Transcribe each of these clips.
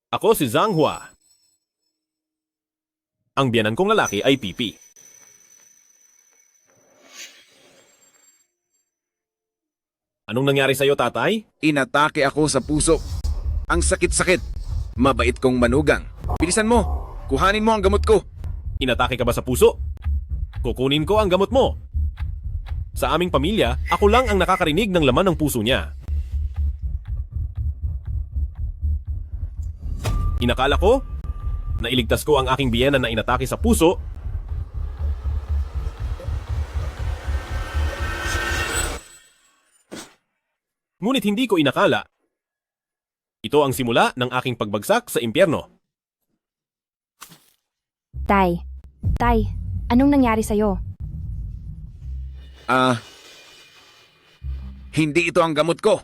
Ako si Zhang Hua. Ang biyanan kong lalaki ay Pipi. Anong nangyari sa'yo, tatay? Inatake ako sa puso. Ang sakit-sakit. Mabait kong manugang. Bilisan mo. Kuhanin mo ang gamot ko. Inatake ka ba sa puso? Kukunin ko ang gamot mo. Sa aming pamilya, ako lang ang nakakarinig ng laman ng puso niya. Inakala ko, nailigtas ko ang aking biyenan na inatake sa puso. Ngunit hindi ko inakala. Ito ang simula ng aking pagbagsak sa impyerno. Tay, anong nangyari sa'yo? Hindi ito ang gamot ko.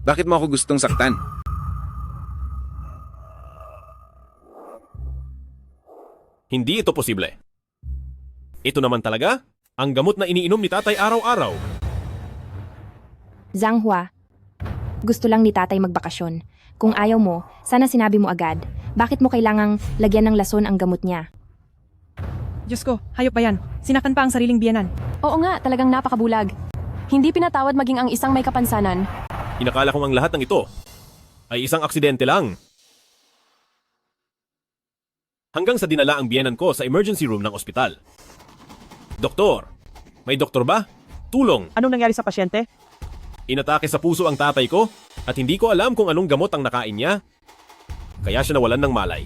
Bakit mo ako gustong saktan? Hindi ito posible. Ito naman talaga ang gamot na iniinom ni tatay araw-araw. Zhang Hua, gusto lang ni tatay magbakasyon. Kung ayaw mo, sana sinabi mo agad. Bakit mo kailangang lagyan ng lason ang gamot niya? Diyos ko, hayop ba yan? Sinakan pa ang sariling biyanan. Oo nga, talagang napakabulag. Hindi pinatawad maging ang isang may kapansanan. Inakala kong ang lahat ng ito ay isang aksidente lang. Hanggang sa dinala ang biyenan ko sa emergency room ng ospital. Doktor, may doktor ba? Tulong! Anong nangyari sa pasyente? Inatake sa puso ang tatay ko at hindi ko alam kung anong gamot ang nakain niya. Kaya siya nawalan ng malay.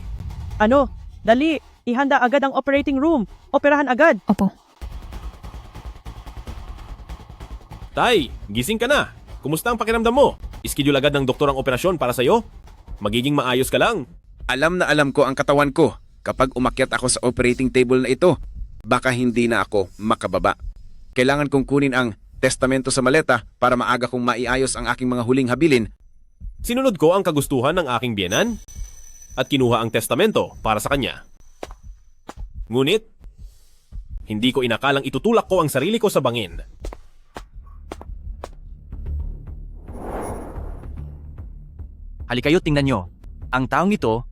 Ano? Dali! Ihanda agad ang operating room. Operahan agad. Opo. Tay, gising ka na. Kumusta ang pakiramdam mo? Ischedule agad ng doktor ang operasyon para sa'yo. Magiging maayos ka lang. Alam na alam ko ang katawan ko. Kapag umakyat ako sa operating table na ito, baka hindi na ako makababa. Kailangan kong kunin ang testamento sa maleta para maaga kong maiayos ang aking mga huling habilin. Sinunod ko ang kagustuhan ng aking biyenan at kinuha ang testamento para sa kanya. Ngunit, hindi ko inakalang itutulak ko ang sarili ko sa bangin. Halikayo, tingnan nyo. Ang taong ito,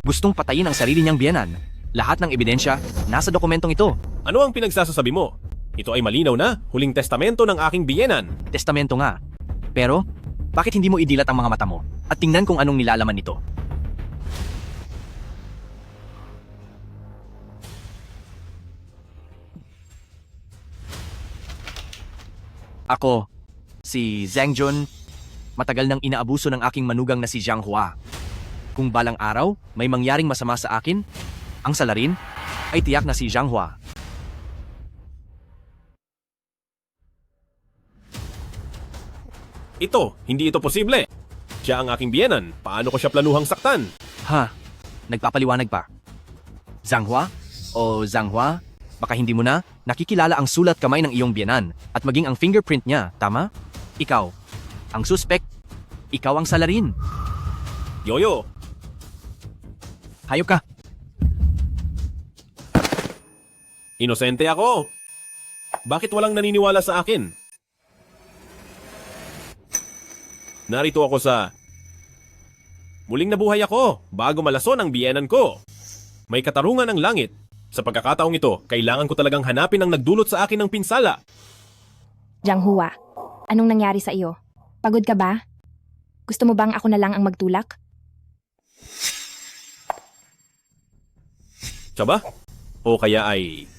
gustong patayin ang sarili niyang biyenan. Lahat ng ebidensya, nasa dokumentong ito. Ano ang pinagsasasabi mo? Ito ay malinaw na huling testamento ng aking biyenan. Testamento nga. Pero, bakit hindi mo idilat ang mga mata mo? At tingnan kung anong nilalaman nito. Ako, si Zhang Jun, matagal nang inaabuso ng aking manugang na si Zhang Hua. Kung balang araw may mangyaring masama sa akin, ang salarin ay tiyak na si Zhang Hua. Ito, hindi ito posible. Siya ang aking biyenan. Paano ko siya planuhang saktan? Ha? Nagpapaliwanag pa. Zhang Hua? O Zhang Hua? Baka hindi mo na nakikilala ang sulat kamay ng iyong biyenan at maging ang fingerprint niya, tama? Ikaw, ang suspect, ikaw ang salarin. Yoyo, Hayop ka. inosente ako. Bakit walang naniniwala sa akin? Narito ako sa... Muling nabuhay ako bago malason ang biyenan ko. May katarungan ang langit. Sa pagkakataong ito, kailangan ko talagang hanapin ang nagdulot sa akin ng pinsala. Zhang Hua, anong nangyari sa iyo? Pagod ka ba? Gusto mo bang ako na lang ang magtulak? Siya ba? O kaya ay...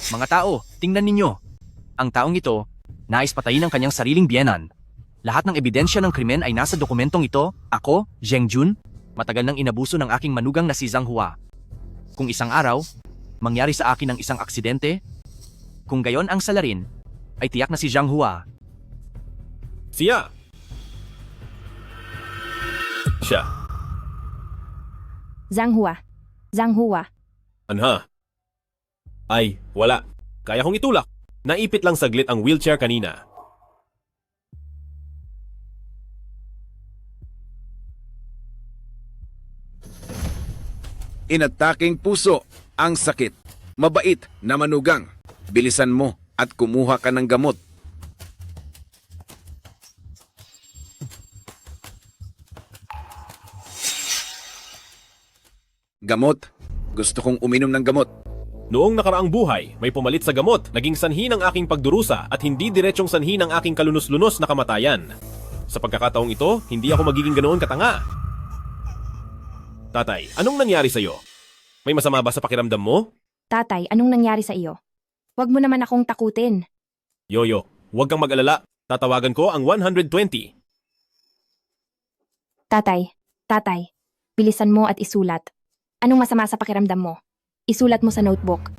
Mga tao, tingnan ninyo. Ang taong ito, nais patayin ang kanyang sariling biyenan. Lahat ng ebidensya ng krimen ay nasa dokumentong ito. Ako, Zheng Jun, matagal nang inabuso ng aking manugang na si Zhang Hua. Kung isang araw, mangyari sa akin ang isang aksidente, kung gayon ang salarin, ay tiyak na si Zhang Hua. Siya! Siya. Zhang Hua, Anha? Ay, wala. Kaya kong itulak. Naipit lang saglit ang wheelchair kanina. Inataking puso, ang sakit. Mabait na manugang. Bilisan mo at kumuha ka ng gamot. Gamot. Gusto kong uminom ng gamot. Noong nakaraang buhay, may pumalit sa gamot, naging sanhi ng aking pagdurusa at hindi diretsyong sanhi ng aking kalunos-lunos na kamatayan. Sa pagkakataong ito, hindi ako magiging ganoon katanga. Tatay, anong nangyari sa'yo? May masama ba sa pakiramdam mo? Tatay, anong nangyari sa iyo? Huwag mo naman akong takutin. Yoyo, huwag kang mag-alala. Tatawagan ko ang 120. Tatay, bilisan mo at isulat. Anong masama sa pakiramdam mo? Isulat mo sa notebook.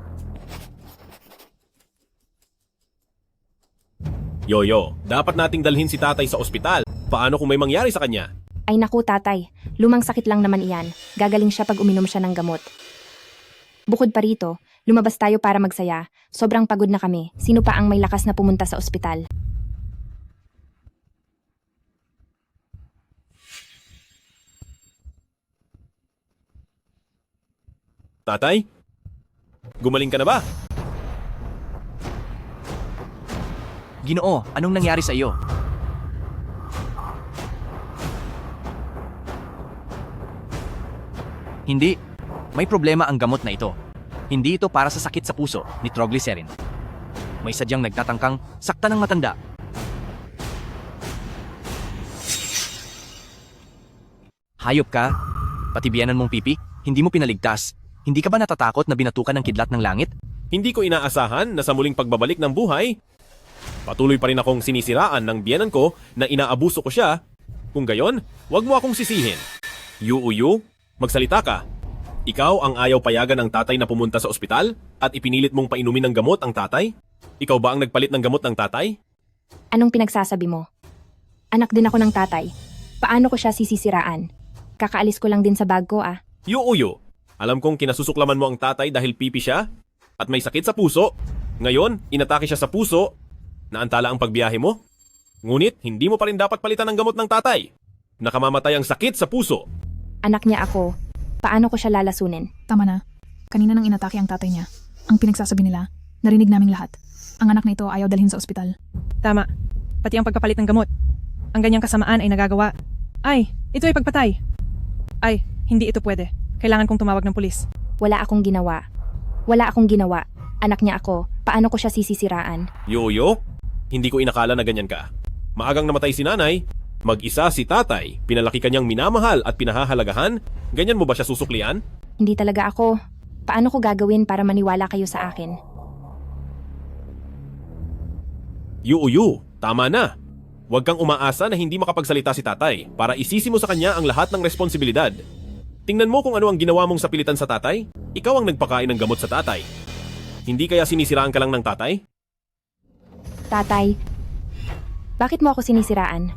Yoyo, dapat nating dalhin si tatay sa ospital. Paano kung may mangyari sa kanya? Ay naku tatay, lumang sakit lang naman iyan. Gagaling siya pag uminom siya ng gamot. Bukod pa rito, lumabas tayo para magsaya. Sobrang pagod na kami. Sino pa ang may lakas na pumunta sa ospital? Tatay? Gumaling ka na ba? Ginoo, anong nangyari sa iyo? Hindi. May problema ang gamot na ito. Hindi ito para sa sakit sa puso, nitroglycerin. May sadyang nagtatangkang sakta ng matanda. Hayop ka? Pati biyanan mong pipi? Hindi mo pinaligtas? Hindi ka ba natatakot na binatukan ng kidlat ng langit? Hindi ko inaasahan na sa muling pagbabalik ng buhay, patuloy pa rin akong sinisiraan ng biyenan ko na inaabuso ko siya. Kung gayon, wag mo akong sisihin. Yuuyu, magsalita ka. Ikaw ang ayaw payagan ng tatay na pumunta sa ospital at ipinilit mong painumin ng gamot ang tatay? Ikaw ba ang nagpalit ng gamot ng tatay? Anong pinagsasabi mo? Anak din ako ng tatay. Paano ko siya sisisiraan? Kakaalis ko lang din sa bag ko ah. Yuuyu, alam kong kinasusuklaman mo ang tatay dahil pipi siya at may sakit sa puso. Ngayon, inatake siya sa puso. Naantala ang pagbiyahe mo. Ngunit, hindi mo pa rin dapat palitan ng gamot ng tatay. Nakamamatay ang sakit sa puso. Anak niya ako. Paano ko siya lalasunin? Tama na. Kanina nang inatake ang tatay niya. Ang pinagsasabi nila, narinig naming lahat. Ang anak na ito ayaw dalhin sa ospital. Tama. Pati ang pagpapalit ng gamot. Ang ganyang kasamaan ay nagagawa. Ay, ito ay pagpatay. Ay, hindi ito pwede. Kailangan kong tumawag ng pulis. Wala akong ginawa. Anak niya ako. Paano ko siya sisisiraan? Yoyo, hindi ko inakala na ganyan ka. Maagang namatay si nanay, mag-isa si tatay, pinalaki kanyang minamahal at pinahahalagahan, ganyan mo ba siya susuklian? Hindi talaga ako. Paano ko gagawin para maniwala kayo sa akin? Yuuyu, tama na. Huwag kang umaasa na hindi makapagsalita si tatay para isisi mo sa kanya ang lahat ng responsibilidad. Tingnan mo kung ano ang ginawa mong sapilitan sa tatay. Ikaw ang nagpakain ng gamot sa tatay. Hindi kaya sinisiraan ka lang ng tatay? Tatay, bakit mo ako sinisiraan?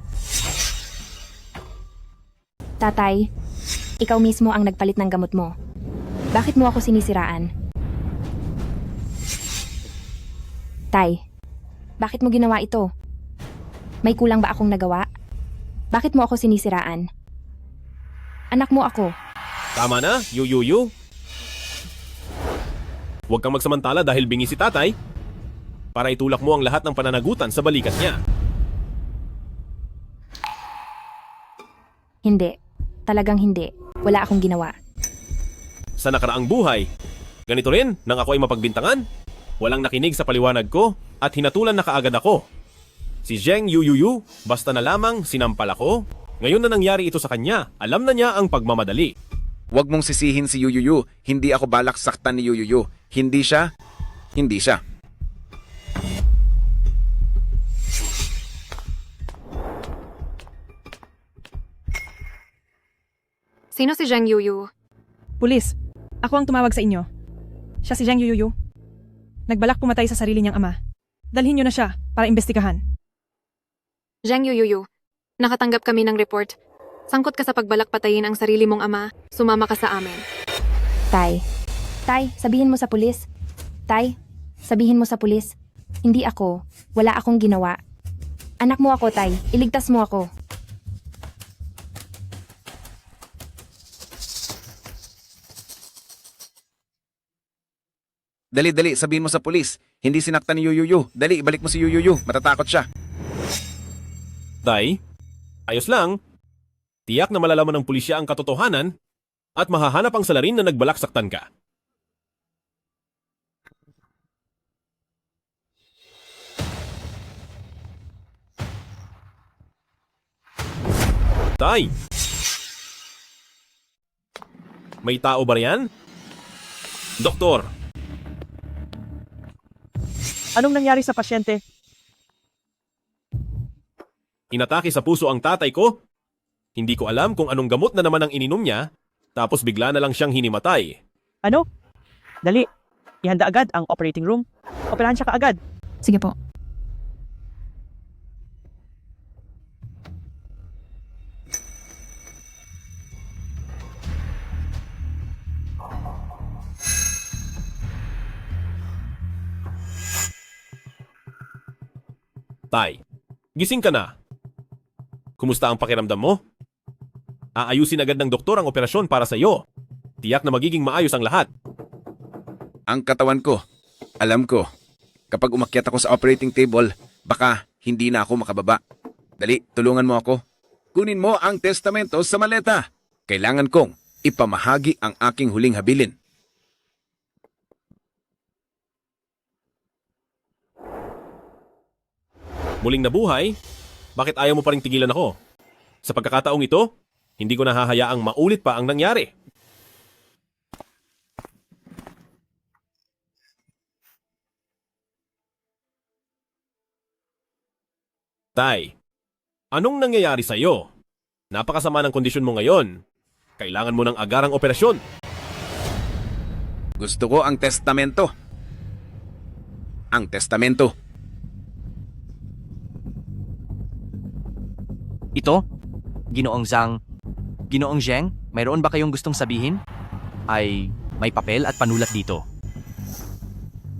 Tatay, ikaw mismo ang nagpalit ng gamot mo. Bakit mo ako sinisiraan? Tay, bakit mo ginawa ito? May kulang ba akong nagawa? Bakit mo ako sinisiraan? Anak mo ako. Tama na, Yuyuyu. Huwag kang magsamantala dahil bingi si tatay para itulak mo ang lahat ng pananagutan sa balikat niya. Hindi. Talagang hindi. Wala akong ginawa. Sa nakaraang buhay, ganito rin nang ako ay mapagbintangan. Walang nakinig sa paliwanag ko at hinatulan na kaagad ako. Si Zheng Yuyuyu, basta na lamang sinampal ako. Ngayon na nangyari ito sa kanya, alam na niya ang pagmamadali. Huwag mong sisihin si Yuyuyu. Hindi ako balak saktan ni Yuyuyu. Hindi siya. Sino si Zheng Yuyu? Pulis, ako ang tumawag sa inyo. Siya si Zheng Yuyu. Nagbalak pumatay sa sarili niyang ama. Dalhin niyo na siya para imbestigahan. Zheng Yuyu. Nakatanggap kami ng report. Sangkot ka sa pagbalak patayin ang sarili mong ama. Sumama ka sa amin. Tay, sabihin mo sa pulis. Tay, sabihin mo sa pulis. Hindi ako. Wala akong ginawa. Anak mo ako, Tay. Iligtas mo ako. Dali, sabihin mo sa pulis. Hindi sinaktan ni Yuyuyu. Dali, ibalik mo si Yuyuyu. Matatakot siya. Tay, ayos lang. Tiyak na malalaman ng pulisya ang katotohanan. At mahahanap ang salarin na nagbalak-saktan ka. Tay! May tao ba riyan? Doktor! Anong nangyari sa pasyente? Inatake sa puso ang tatay ko. Hindi ko alam kung anong gamot na naman ang ininom niya, tapos bigla na lang siyang hinimatay. Ano? Dali. Ihanda agad ang operating room. Operahan siya kaagad. Sige po. Tay, gising ka na. Kumusta ang pakiramdam mo? Aayusin agad ng doktor ang operasyon para sa iyo. Tiyak na magiging maayos ang lahat. Ang katawan ko, alam ko, kapag umakyat ako sa operating table, baka hindi na ako makababa. Dali, tulungan mo ako. Kunin mo ang testamento sa maleta. Kailangan kong ipamahagi ang aking huling habilin. Muling nabuhay? Bakit ayaw mo pa rin tigilan ako? Sa pagkakataong ito, hindi ko nahahayaang maulit pa ang nangyari. Tay, anong nangyayari sa iyo? Napakasama ng kondisyon mo ngayon. Kailangan mo ng agarang operasyon. Gusto ko ang testamento. Ang testamento. Ito? Ginoong Zhang? Ginoong Zheng? Mayroon ba kayong gustong sabihin? Ay, may papel at panulat dito.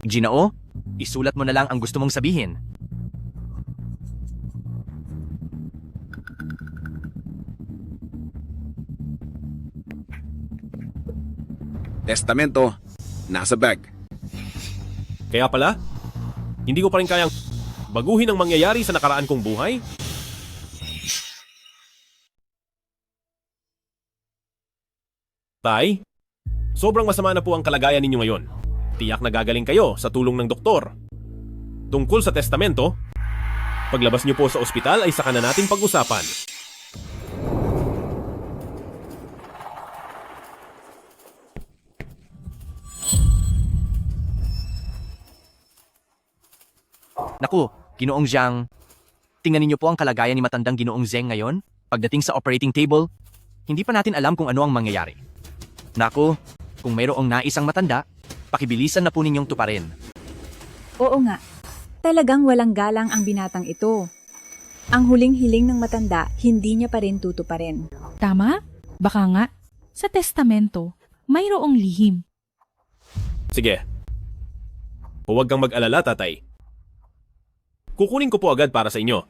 Ginoo, isulat mo na lang ang gusto mong sabihin. Testamento, nasa bag. Kaya pala, hindi ko pa rin kayang baguhin ang mangyayari sa nakaraan kong buhay? Tay, sobrang masama na po ang kalagayan ninyo ngayon. Tiyak na gagaling kayo sa tulong ng doktor. Tungkol sa testamento, paglabas niyo po sa ospital ay saka na natin pag-usapan. Naku, Ginoong Zhang, tingnan niyo po ang kalagayan ni matandang Ginoong Zheng ngayon. Pagdating sa operating table, hindi pa natin alam kung ano ang mangyayari. Naku, kung mayroong naisang matanda, pakibilisan na po ninyong tuparin. Oo nga. Talagang walang galang ang binatang ito. Ang huling hiling ng matanda, hindi niya pa rin tutuparin. Tama? Baka nga, sa testamento, mayroong lihim. Sige. Huwag kang mag-alala, tatay. Kukunin ko po agad para sa inyo.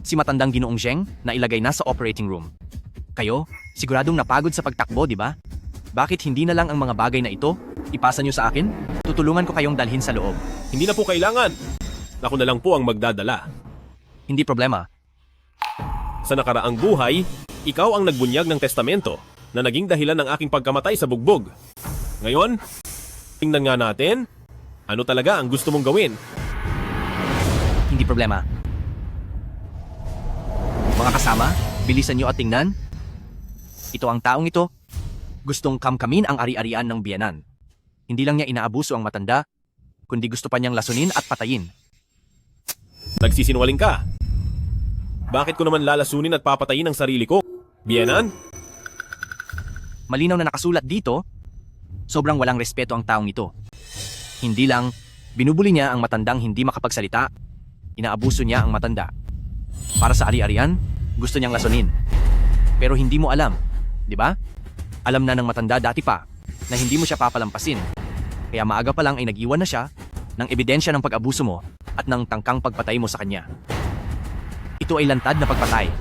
Si matandang Ginoong Zheng na ilagay na sa operating room. Kayo, siguradong napagod sa pagtakbo, di ba? Bakit hindi na lang ang mga bagay na ito ipasa niyo sa akin? Tutulungan ko kayong dalhin sa loob. Hindi na po kailangan. Ako na lang po ang magdadala. Hindi problema. Sa nakaraang buhay, ikaw ang nagbunyag ng testamento na naging dahilan ng aking pagkamatay sa bugbog. Ngayon, tingnan nga natin, ano talaga ang gusto mong gawin? Hindi problema. Mga kasama, bilisan niyo at tingnan. Ito ang taong ito. Gustong kamkamin ang ari-arian ng biyenan. Hindi lang niya inaabuso ang matanda, kundi gusto pa niyang lasunin at patayin. Nagsisinungaling ka. Bakit ko naman lalasunin at papatayin ang sarili ko? Biyenan? Malinaw na nakasulat dito, sobrang walang respeto ang taong ito. Hindi lang, binubuli niya ang matandang hindi makapagsalita, inaabuso niya ang matanda. Para sa ari-arian, gusto niyang lasunin. Pero hindi mo alam, di ba? Alam na ng matanda dati pa na hindi mo siya papalampasin. Kaya maaga pa lang ay nag-iwan na siya ng ebidensya ng pag-abuso mo at ng tangkang pagpatay mo sa kanya. Ito ay lantad na pagpatay.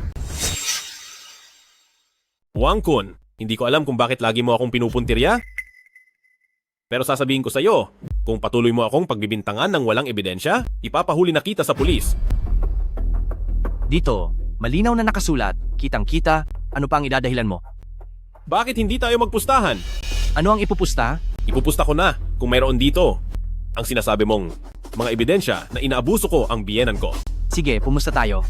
Wang Kun, hindi ko alam kung bakit lagi mo akong pinupuntirya. Pero sasabihin ko sa'yo, kung patuloy mo akong pagbibintangan ng walang ebidensya, ipapahuli na kita sa pulis. Dito, malinaw na nakasulat, kitang-kita, ano pa ang idadahilan mo? Bakit hindi tayo magpustahan? Ano ang ipupusta? Ipupusta ko na kung mayroon dito ang sinasabi mong mga ebidensya na inaabuso ko ang biyenan ko. Sige, pumusta tayo.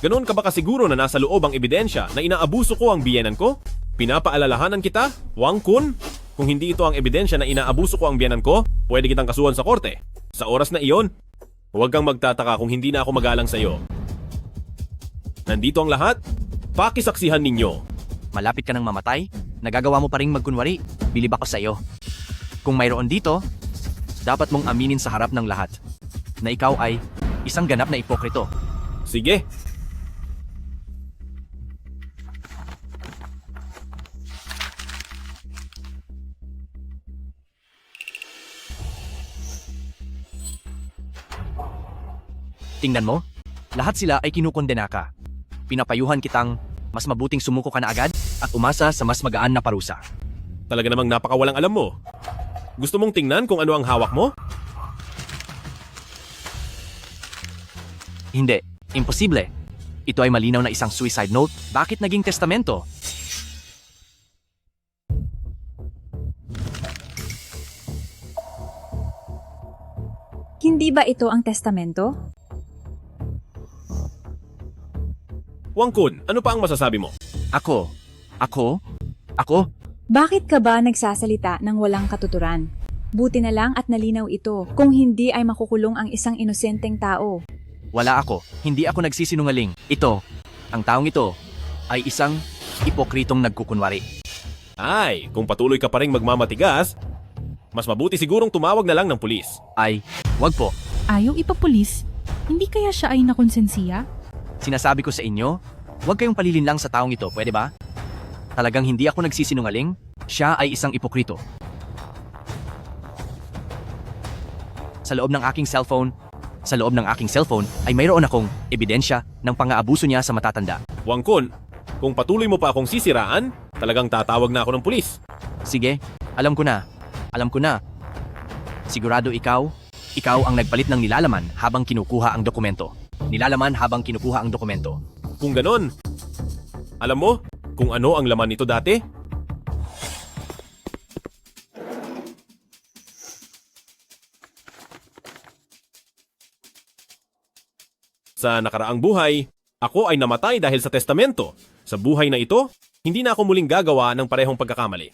Ganoon ka ba kasiguro na nasa loob ang ebidensya na inaabuso ko ang biyenan ko? Pinapaalalahanan kita, Wang Kun? Kung hindi ito ang ebidensya na inaabuso ko ang biyenan ko, pwede kitang kasuhan sa korte. Sa oras na iyon, huwag kang magtataka kung hindi na ako magalang sa iyo. Nandito ang lahat, pakisaksihan ninyo. Malapit ka nang mamatay? Nagagawa mo pa ring magkunwari? Bilib ako sa iyo. Kung mayroon dito, dapat mong aminin sa harap ng lahat na ikaw ay isang ganap na ipokrito. Sige. Tingnan mo, lahat sila ay kinukondena ka. Pinapayuhan kitang mas mabuting sumuko ka na agad at umasa sa mas magaan na parusa. Talaga namang napakawalang alam mo. Gusto mong tingnan kung ano ang hawak mo? Hindi, imposible. Ito ay malinaw na isang suicide note. Bakit naging testamento? Hindi ba ito ang testamento? Wang Kun, ano pa ang masasabi mo? Ako? Bakit ka ba nagsasalita ng walang katuturan? Buti na lang at nalinaw ito. Kung hindi ay makukulong ang isang inosenteng tao. Wala ako. Hindi ako nagsisinungaling. Ito, ang taong ito, ay isang ipokritong nagkukunwari. Ay, kung patuloy ka pa rin magmamatigas, mas mabuti sigurong tumawag na lang ng pulis. Ay, wag po. Ayaw ipapulis? Hindi kaya siya ay nakonsensiya? Sinasabi ko sa inyo, huwag kayong palilinlang sa taong ito, pwede ba? Talagang hindi ako nagsisinungaling, siya ay isang ipokrito. Sa loob ng aking cellphone ay mayroon akong ebidensya ng pang-aabuso niya sa matatanda. Wang Kun, kung patuloy mo pa akong sisiraan, talagang tatawag na ako ng pulis. Sige, alam ko na. Sigurado ikaw ang nagpalit ng nilalaman habang kinukuha ang dokumento. Kung ganon, alam mo kung ano ang laman nito dati? Sa nakaraang buhay, ako ay namatay dahil sa testamento. Sa buhay na ito, hindi na ako muling gagawa ng parehong pagkakamali.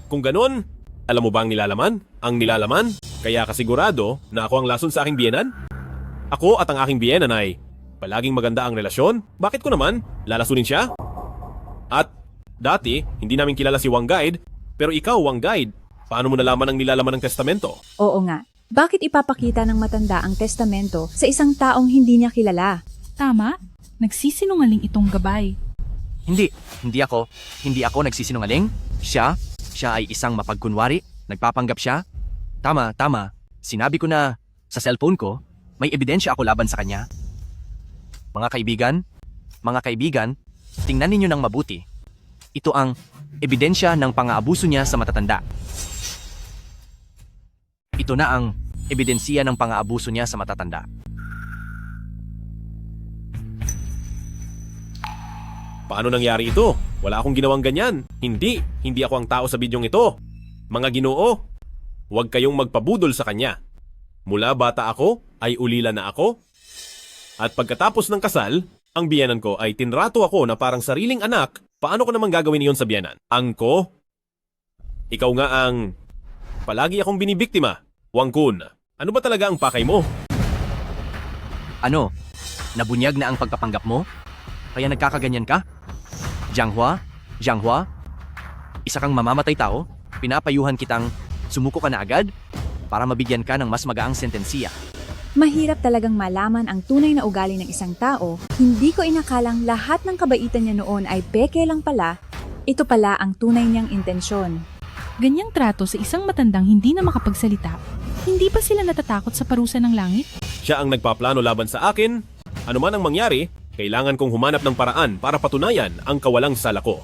Kung ganon, alam mo ba ang nilalaman? Ang nilalaman? Kaya kasigurado na ako ang lason sa aking biyenan? Ako at ang aking biyenan ay palaging maganda ang relasyon? Bakit ko naman lalasunin siya? At dati, hindi namin kilala si Wang Guide, pero ikaw, Wang Guide, paano mo nalaman ang nilalaman ng testamento? Oo nga. Bakit ipapakita ng matanda ang testamento sa isang taong hindi niya kilala? Tama? Nagsisinungaling itong gabay. Hindi ako nagsisinungaling. Siya ay isang mapagkunwari, nagpapanggap siya. Tama. Sinabi ko na sa cellphone ko, may ebidensya ako laban sa kanya. Mga kaibigan, tingnan ninyo ng mabuti. Ito ang ebidensya ng pang-aabuso niya sa matatanda. Ito na ang ebidensiya ng pang-aabuso niya sa matatanda. Paano nangyari ito? Wala akong ginawang ganyan. Hindi ako ang tao sa bidyong ito. Mga Ginoo, huwag kayong magpabudol sa kanya. Mula bata ako, ay ulila na ako. At pagkatapos ng kasal, ang biyenan ko ay tinrato ako na parang sariling anak. Paano ko naman gagawin iyon sa biyenan? Angko? Ikaw nga ang palagi akong binibiktima. Wang Kun, ano ba talaga ang pakay mo? Ano? Nabunyag na ang pagpapanggap mo? Kaya nagkakaganyan ka? Jianghua, isa kang mamamatay tao, pinapayuhan kitang sumuko ka na agad para mabigyan ka ng mas magaang sentensiya. Mahirap talagang malaman ang tunay na ugali ng isang tao. Hindi ko inakalang lahat ng kabaitan niya noon ay peke lang pala. Ito pala ang tunay niyang intensyon. Ganyang trato sa isang matandang hindi na makapagsalita Hindi ba sila natatakot sa parusa ng langit? Siya ang nagpaplano laban sa akin. Ano man ang mangyari, kailangan kong humanap ng paraan para patunayan ang kawalang sala ko.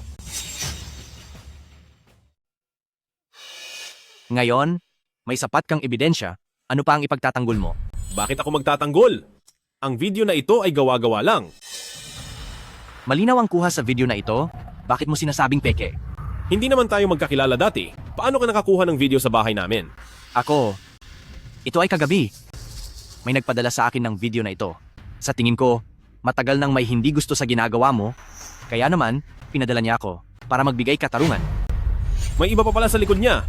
Ngayon, may sapat kang ebidensya. Ano pa ang ipagtatanggol mo? Bakit ako magtatanggol? Ang video na ito ay gawa-gawa lang. Malinaw ang kuha sa video na ito. Bakit mo sinasabing peke? Hindi naman tayo magkakilala dati. Paano ka nakakuha ng video sa bahay namin? Ako, ito ay kagabi. May nagpadala sa akin ng video na ito. Sa tingin ko, matagal nang may hindi gusto sa ginagawa mo. Kaya naman, pinadala niya ako para magbigay katarungan. May iba pa pala sa likod niya.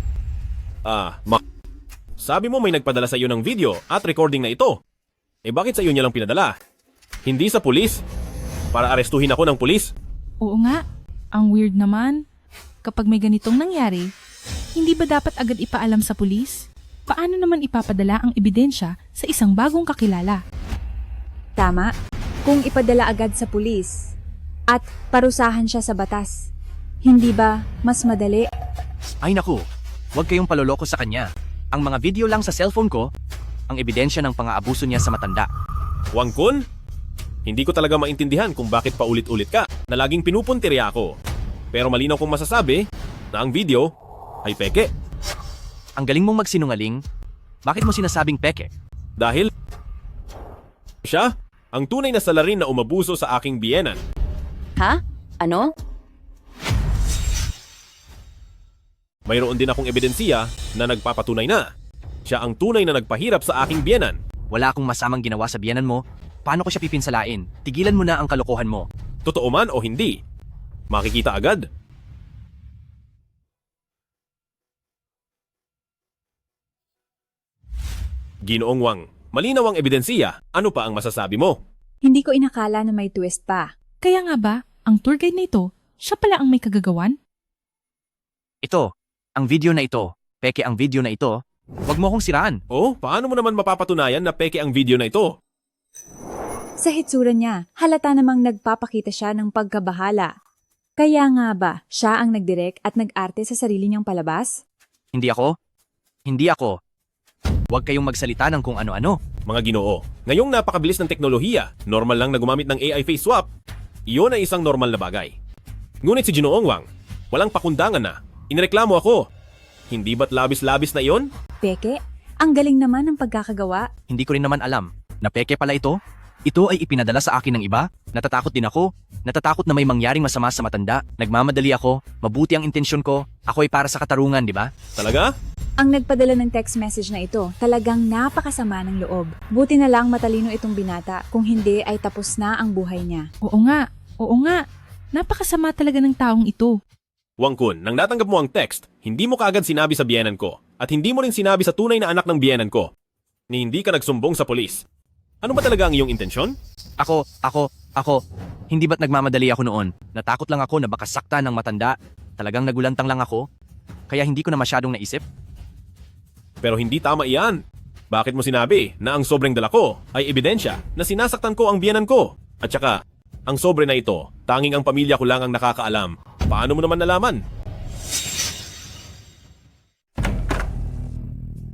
Sabi mo may nagpadala sa iyo ng video at recording na ito. Eh bakit sa iyo niya lang pinadala? Hindi sa pulis? Para arestuhin ako ng pulis? Oo nga, ang weird naman. Kapag may ganitong nangyari, hindi ba dapat agad ipaalam sa pulis? Paano naman ipapadala ang ebidensya sa isang bagong kakilala? Tama, kung ipadala agad sa pulis at parusahan siya sa batas, hindi ba mas madali? Ay naku, huwag kayong paloloko sa kanya. Ang mga video lang sa cellphone ko, ang ebidensya ng pang-aabuso niya sa matanda. Wangkun? Hindi ko talaga maintindihan kung bakit paulit-ulit ka na laging pinupuntirya ako. Pero malinaw kong masasabi na ang video ay peke. Ang galing mong magsinungaling. Bakit mo sinasabing peke? Dahil siya ang tunay na salarin na umabuso sa aking biyenan. Ha? Ano? Mayroon din akong ebidensiya na nagpapatunay na siya ang tunay na nagpahirap sa aking biyenan. Wala akong masamang ginawa sa biyenan mo. Paano ko siya pipinsalain? Tigilan mo na ang kalokohan mo. Totoo man o hindi, makikita agad. Ginoong Wang, malinaw ang ebidensiya. Ano pa ang masasabi mo? Hindi ko inakala na may twist pa. Kaya nga ba, ang tour guide na ito, siya pala ang may kagagawan? Ito, ang video na ito. Peke ang video na ito. Huwag mo akong siraan. Oh, paano mo naman mapapatunayan na peke ang video na ito? Sa hitsura niya, halata namang nagpapakita siya ng pagkabahala. Kaya nga ba, siya ang nagdirect at nag-arte sa sarili niyang palabas? Hindi ako. Hindi ako. Huwag kayong magsalita ng kung ano-ano. Mga Ginoo, ngayong napakabilis ng teknolohiya, normal lang na gumamit ng AI face swap. Iyon ay isang normal na bagay. Ngunit si Ginoong Wang, walang pakundangan na. Inireklamo ako. Hindi ba't labis-labis na iyon? Peke, ang galing naman ng pagkakagawa. Hindi ko rin naman alam na peke pala ito. Ito ay ipinadala sa akin ng iba. Natatakot din ako. Natatakot na may mangyaring masama sa matanda. Nagmamadali ako. Mabuti ang intensyon ko. Ako ay para sa katarungan, di ba? Talaga? Ang nagpadala ng text message na ito, talagang napakasama ng loob. Buti na lang matalino itong binata, kung hindi ay tapos na ang buhay niya. Oo nga. Napakasama talaga ng taong ito. Wangkun, nang natanggap mo ang text, hindi mo kaagad sinabi sa biyenan ko. At hindi mo rin sinabi sa tunay na anak ng biyenan ko. Ni hindi ka nagsumbong sa polis. Ano ba talaga ang iyong intensyon? Ako. Hindi ba't nagmamadali ako noon? Natakot lang ako na baka sakta ng matanda. Talagang nagulantang lang ako. Kaya hindi ko na masyadong naisip. Pero hindi tama iyan. Bakit mo sinabi na ang sobreng dala ko ay ebidensya na sinasaktan ko ang biyenan ko? At saka, ang sobre na ito, tanging ang pamilya ko lang ang nakakaalam. Paano mo naman nalaman?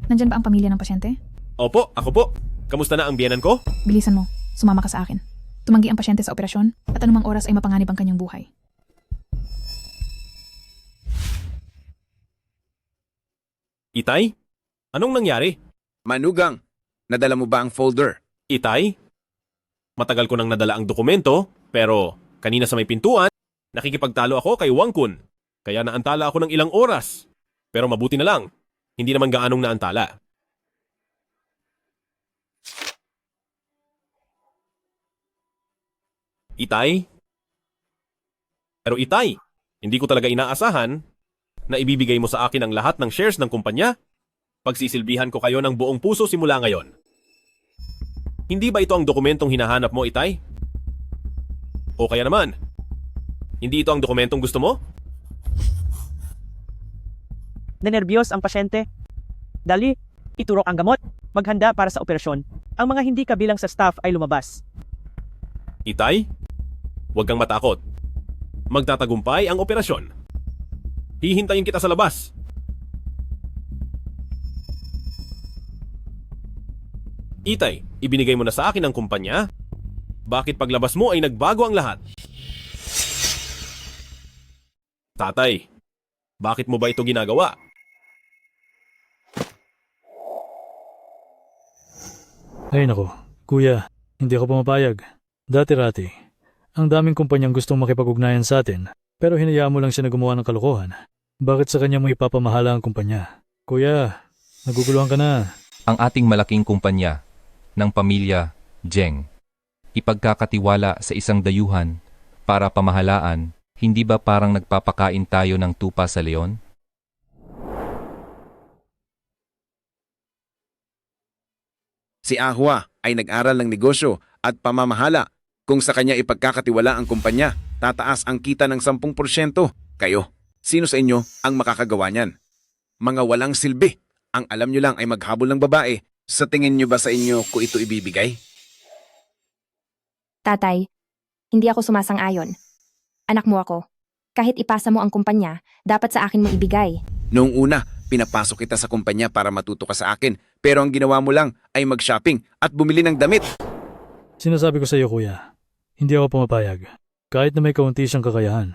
Nandyan ba ang pamilya ng pasyente? Opo, ako po. Kamusta na ang biyenan ko? Bilisan mo, sumama ka sa akin. Tumanggi ang pasyente sa operasyon at anumang oras ay mapanganib ang kanyang buhay. Itay? Anong nangyari? Manugang, nadala mo ba ang folder? Itay? Matagal ko nang nadala ang dokumento, pero kanina sa may pintuan, nakikipagtalo ako kay Wangkun. Kaya naantala ako ng ilang oras. Pero mabuti na lang, hindi naman gaanong naantala. Itay? Pero Itay, hindi ko talaga inaasahan na ibibigay mo sa akin ang lahat ng shares ng kumpanya. Pagsisilbihan ko kayo ng buong puso simula ngayon. Hindi ba ito ang dokumentong hinahanap mo, Itay? O kaya naman, hindi ito ang dokumentong gusto mo? Nanerbiyos ang pasyente. Dali, iturok ang gamot. Maghanda para sa operasyon. Ang mga hindi kabilang sa staff ay lumabas. Itay, huwag kang matakot. Magtatagumpay ang operasyon. Hihintayin kita sa labas. Itay, ibinigay mo na sa akin ang kumpanya? Bakit paglabas mo ay nagbago ang lahat? Tatay, bakit mo ba ito ginagawa? Ay nako, kuya, hindi ako pumapayag. Dati-rati, ang daming kumpanyang gustong makipag-ugnayan sa atin, pero hinayaan mo lang siya na gumawa ng kalokohan. Bakit sa kanya mo ipapamahala ang kumpanya? Kuya, naguguluhan ka na. Ang ating malaking kumpanya ng pamilya Jeng, ipagkakatiwala sa isang dayuhan para pamahalaan, hindi ba parang nagpapakain tayo ng tupa sa leon? Si Ahua ay nag-aral ng negosyo at pamamahala. Kung sa kanya ipagkakatiwala ang kumpanya, tataas ang kita ng 10%. Kayo, sino sa inyo ang makakagawa niyan? Mga walang silbi. Ang alam nyo lang ay maghabol ng babae. Sa tingin nyo ba sa inyo ko ito ibibigay? Tatay, hindi ako sumasang-ayon. Anak mo ako. Kahit ipasa mo ang kumpanya, dapat sa akin mo ibigay. Noong una, pinapasok kita sa kumpanya para matuto ka sa akin. Pero ang ginawa mo lang ay mag-shopping at bumili ng damit. Sinasabi ko sa iyo, kuya, hindi ako pumapayag. Kahit na may kaunti siyang kakayahan.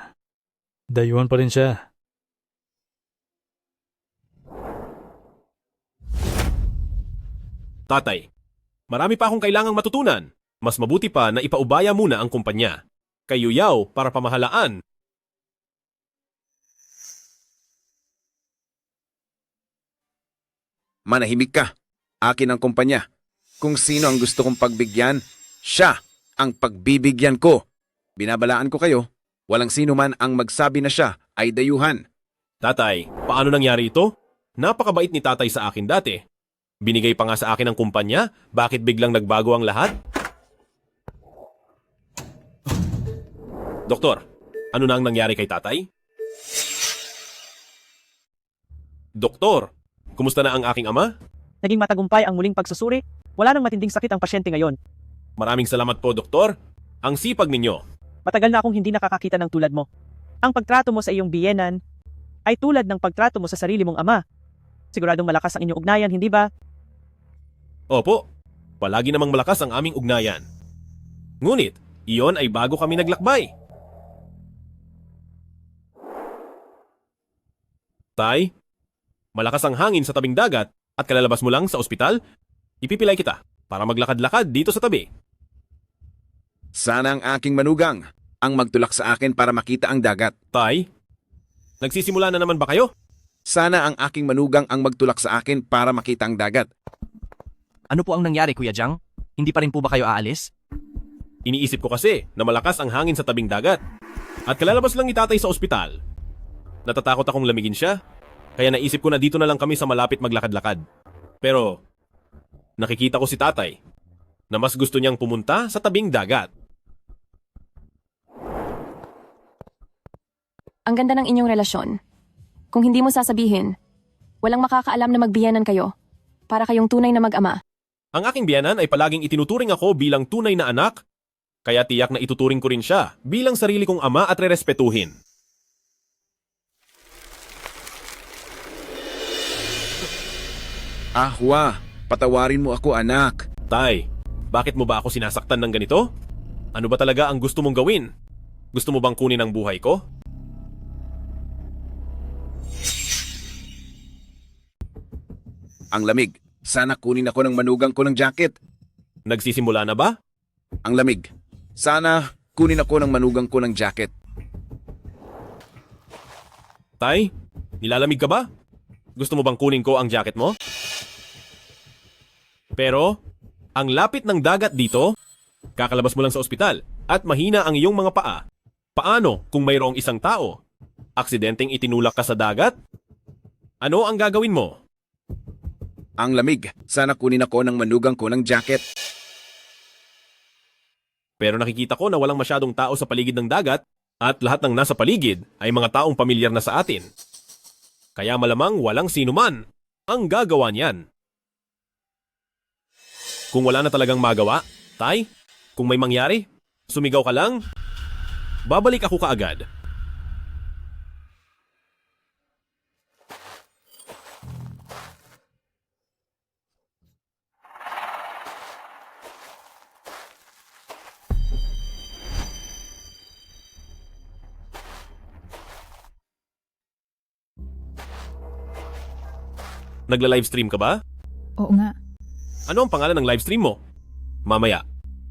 Dayuhan pa rin siya. Tatay, marami pa akong kailangang matutunan. Mas mabuti pa na ipaubaya muna ang kumpanya. Kay Yuyaw para pamahalaan. Manahimik ka. Akin ang kumpanya. Kung sino ang gusto kong pagbigyan, siya ang pagbibigyan ko. Binabalaan ko kayo, walang sino man ang magsabi na siya ay dayuhan. Tatay, paano nangyari ito? Napakabait ni tatay sa akin dati. Binigay pa nga sa akin ang kumpanya, bakit biglang nagbago ang lahat? Doktor, ano na ang nangyari kay tatay? Doktor, kumusta na ang aking ama? Naging matagumpay ang muling pagsusuri. Wala nang matinding sakit ang pasyente ngayon. Maraming salamat po, doktor. Ang sipag ninyo. Matagal na akong hindi nakakakita ng tulad mo. Ang pagtrato mo sa iyong biyenan ay tulad ng pagtrato mo sa sarili mong ama. Siguradong malakas ang inyong ugnayan, hindi ba? Opo, palagi namang malakas ang aming ugnayan. Ngunit, iyon ay bago kami naglakbay. Tay, malakas ang hangin sa tabing dagat at kalalabas mo lang sa ospital, ipipilay kita para maglakad-lakad dito sa tabi. Sana ang aking manugang ang magtulak sa akin para makita ang dagat. Tay, nagsisimula na naman ba kayo? Sana ang aking manugang ang magtulak sa akin para makita ang dagat. Ano po ang nangyari, Kuya Jang? Hindi pa rin po ba kayo aalis? Iniisip ko kasi na malakas ang hangin sa tabing dagat. At kalalabas lang ni tatay sa ospital. Natatakot akong lamigin siya, kaya naisip ko na dito na lang kami sa malapit maglakad-lakad. Pero, nakikita ko si tatay na mas gusto niyang pumunta sa tabing dagat. Ang ganda ng inyong relasyon. Kung hindi mo sasabihin, walang makakaalam na magbiyanan kayo. Para kayong tunay na mag-ama. Ang aking biyanan ay palaging itinuturing ako bilang tunay na anak, kaya tiyak na ituturing ko rin siya bilang sarili kong ama at rerespetuhin. Ahwa, patawarin mo ako anak. Tay, bakit mo ba ako sinasaktan ng ganito? Ano ba talaga ang gusto mong gawin? Gusto mo bang kunin ang buhay ko? Ang lamig. Sana kunin ako ng manugang ko ng jacket. Nagsisimula na ba? Ang lamig. Sana kunin ako ng manugang ko ng jacket. Tay, nilalamig ka ba? Gusto mo bang kunin ko ang jacket mo? Pero, ang lapit ng dagat dito, kakalabas mo lang sa ospital at mahina ang iyong mga paa. Paano kung mayroong isang tao? Aksidenteng itinulak ka sa dagat? Ano ang gagawin mo? Ang lamig. Sana kunin ako ng manugang ko ng jacket. Pero nakikita ko na walang masyadong tao sa paligid ng dagat at lahat ng nasa paligid ay mga taong pamilyar na sa atin. Kaya malamang walang sino man ang gagawa niyan. Kung wala na talagang magawa, tay, kung may mangyari, sumigaw ka lang, babalik ako kaagad. Nagla-livestream ka ba? Oo nga. Ano ang pangalan ng livestream mo? Mamaya,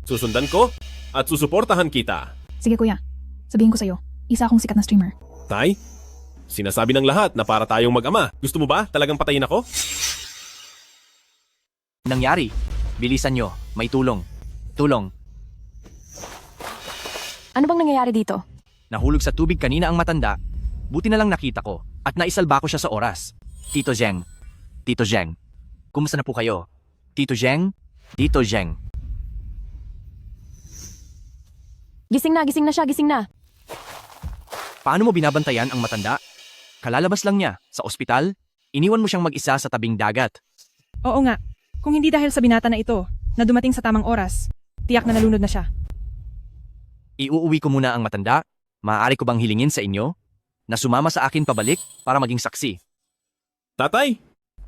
susundan ko at susuportahan kita. Sige kuya, sabihin ko sa'yo, isa akong sikat na streamer. Tay, sinasabi ng lahat na para tayong mag-ama. Gusto mo ba talagang patayin ako? Nangyari. Bilisan nyo. May tulong. Tulong. Ano bang nangyayari dito? Nahulog sa tubig kanina ang matanda. Buti na lang nakita ko at naisalba ko siya sa oras. Tito Zheng. Tito Zheng. Kumusta na po kayo? Tito Zheng? Tito Zheng. Gising na siya, gising na. Paano mo binabantayan ang matanda? Kalalabas lang niya sa ospital. Iniwan mo siyang mag-isa sa tabing dagat. Oo nga, kung hindi dahil sa binata na ito, na dumating sa tamang oras, tiyak na nalunod na siya. Iuuwi ko muna ang matanda. Maaari ko bang hilingin sa inyo na sumama sa akin pabalik para maging saksi? Tatay,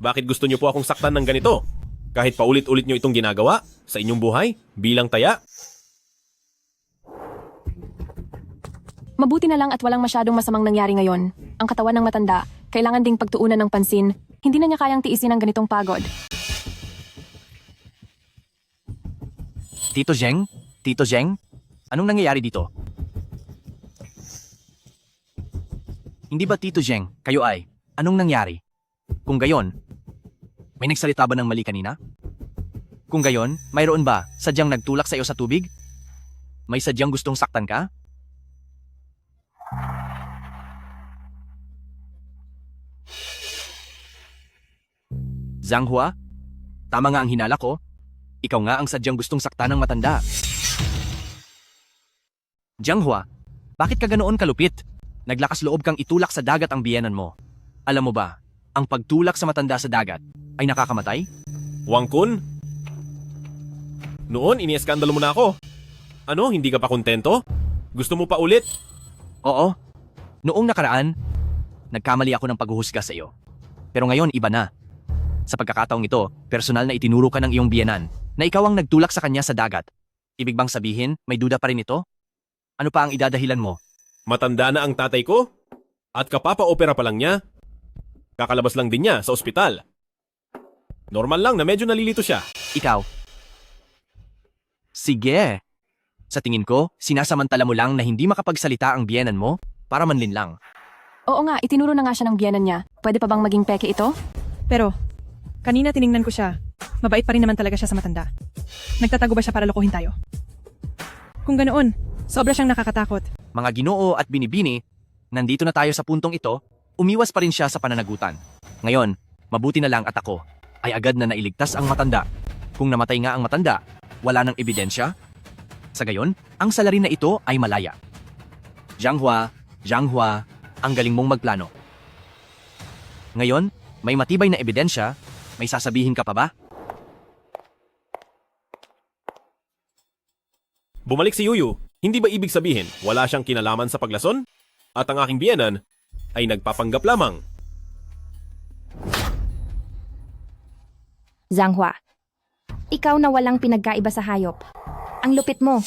bakit gusto niyo po akong saktan ng ganito? Kahit paulit-ulit niyo itong ginagawa sa inyong buhay bilang taya? Mabuti na lang at walang masyadong masamang nangyari ngayon. Ang katawan ng matanda, kailangan ding pagtuunan ng pansin. Hindi na niya kayang tiisin ang ganitong pagod. Tito Zheng? Tito Zheng? Anong nangyayari dito? Hindi ba Tito Zheng, kayo ay, anong nangyari? Kung gayon, may nagsalita ba ng mali kanina? Kung gayon, mayroon ba sadyang nagtulak sa iyo sa tubig? May sadyang gustong saktan ka? Zhanghua, tama nga ang hinala ko. Ikaw nga ang sadyang gustong saktan ng matanda. Zhanghua, bakit ka ganoon kalupit? Naglakas loob kang itulak sa dagat ang biyenan mo. Alam mo ba, ang pagtulak sa matanda sa dagat ay nakakamatay? Wang Kun? Noon, inieskandalo mo na ako. Ano, hindi ka pa kontento? Gusto mo pa ulit? Oo. Noong nakaraan, nagkamali ako ng paghuhusga sa iyo. Pero ngayon, iba na. Sa pagkakataong ito, personal na itinuro ka ng iyong biyenan na ikaw ang nagtulak sa kanya sa dagat. Ibig bang sabihin, may duda pa rin ito? Ano pa ang idadahilan mo? Matanda na ang tatay ko? At kapapa-opera pa lang niya? Kakalabas lang din niya sa ospital. Normal lang na medyo nalilito siya. Ikaw? Sige. Sa tingin ko, sinasamantala mo lang na hindi makapagsalita ang biyenan mo para manlin lang. Oo nga, itinuro na nga siya ng biyenan niya. Pwede pa bang maging peke ito? Pero, kanina tiningnan ko siya. Mabait pa rin naman talaga siya sa matanda. Nagtatago ba siya para lokohin tayo? Kung ganoon, sobra siyang nakakatakot. Mga Ginoo at Binibini, nandito na tayo sa puntong ito, umiwas pa rin siya sa pananagutan. Ngayon, mabuti na lang at ako ay agad na nailigtas ang matanda. Kung namatay nga ang matanda, wala nang ebidensya. Sa gayon, ang salarin na ito ay malaya. Zhanghua, ang galing mong magplano. Ngayon, may matibay na ebidensya, may sasabihin ka pa ba? Bumalik si Yuyu. Hindi ba ibig sabihin wala siyang kinalaman sa paglason? At ang aking biyenan ay nagpapanggap lamang. Zhanghua, ikaw na walang pinagkaiba sa hayop. Ang lupit mo.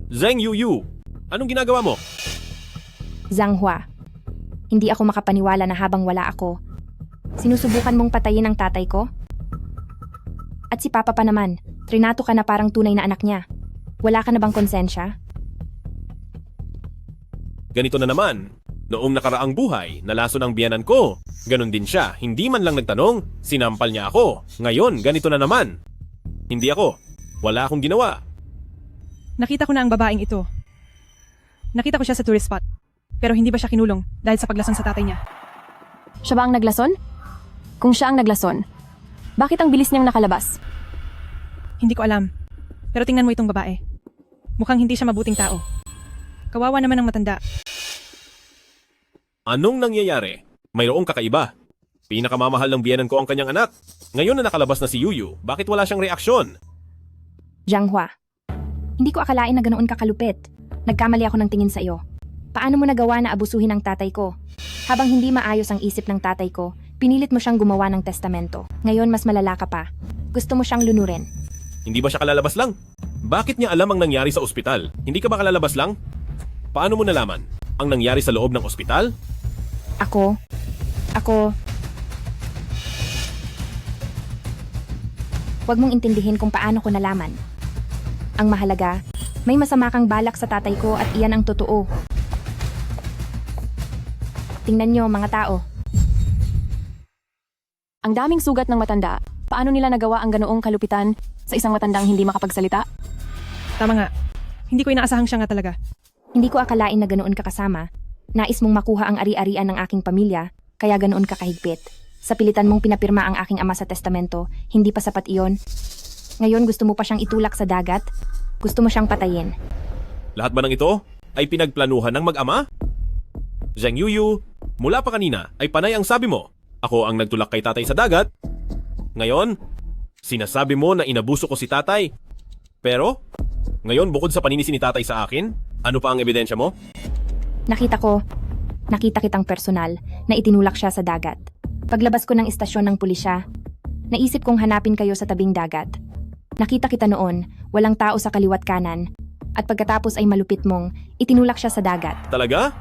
Zheng Yuyu, anong ginagawa mo? Zhanghua, hindi ako makapaniwala na habang wala ako, sinusubukan mong patayin ang tatay ko? At si Papa pa naman, trinato ka na parang tunay na anak niya. Wala ka na bang konsensya? Ganito na naman. Noong nakaraang buhay, nalason ang biyenan ko. Ganon din siya, hindi man lang nagtanong, sinampal niya ako. Ngayon, ganito na naman. Hindi ako. Wala akong ginawa. Nakita ko na ang babaeng ito. Nakita ko siya sa tourist spot. Pero hindi ba siya kinulong dahil sa paglason sa tatay niya? Siya ba ang naglason? Kung siya ang naglason, bakit ang bilis niyang nakalabas? Hindi ko alam. Pero tingnan mo itong babae. Mukhang hindi siya mabuting tao. Kawawa naman ang matanda. Anong nangyayari? Mayroong kakaiba. Pinakamamahal ng biyenan ko ang kanyang anak. Ngayon na nakalabas na si Yuyu, bakit wala siyang reaksyon? Zhanghua, hindi ko akalain na ganoon kakalupit. Nagkamali ako ng tingin sa iyo. Paano mo nagawa na abusuhin ang tatay ko? Habang hindi maayos ang isip ng tatay ko, pinilit mo siyang gumawa ng testamento. Ngayon mas malala ka pa. Gusto mo siyang lunurin. Hindi ba siya kalalabas lang? Bakit niya alam ang nangyari sa ospital? Hindi ka ba kalalabas lang? Paano mo nalaman ang nangyari sa loob ng ospital? Ako? Ako... Huwag mong intindihin kung paano ko nalaman. Ang mahalaga, may masama kang balak sa tatay ko at iyan ang totoo. Tingnan niyo, mga tao. Ang daming sugat ng matanda. Paano nila nagawa ang ganoong kalupitan sa isang matandang hindi makapagsalita? Tama nga. Hindi ko inaasahang siya nga talaga. Hindi ko akalain na ganoon ka kasama. Nais mong makuha ang ari-arian ng aking pamilya, kaya ganoon ka kahigpit. Sa pilitan mong pinapirma ang aking ama sa testamento, hindi pa sapat iyon. Ngayon gusto mo pa siyang itulak sa dagat? Gusto mo siyang patayin? Lahat ba ng ito ay pinagplanuhan ng mag-ama? Zheng Yuyu, mula pa kanina ay panay ang sabi mo. Ako ang nagtulak kay tatay sa dagat. Ngayon, sinasabi mo na inabuso ko si tatay. Pero, ngayon bukod sa paninisi ni tatay sa akin, ano pa ang ebidensya mo? Nakita kitang personal na itinulak siya sa dagat. Paglabas ko ng istasyon ng pulisya, naisip kong hanapin kayo sa tabing dagat. Nakita kita noon, walang tao sa kaliwat kanan, at pagkatapos ay malupit mong itinulak siya sa dagat. Talaga?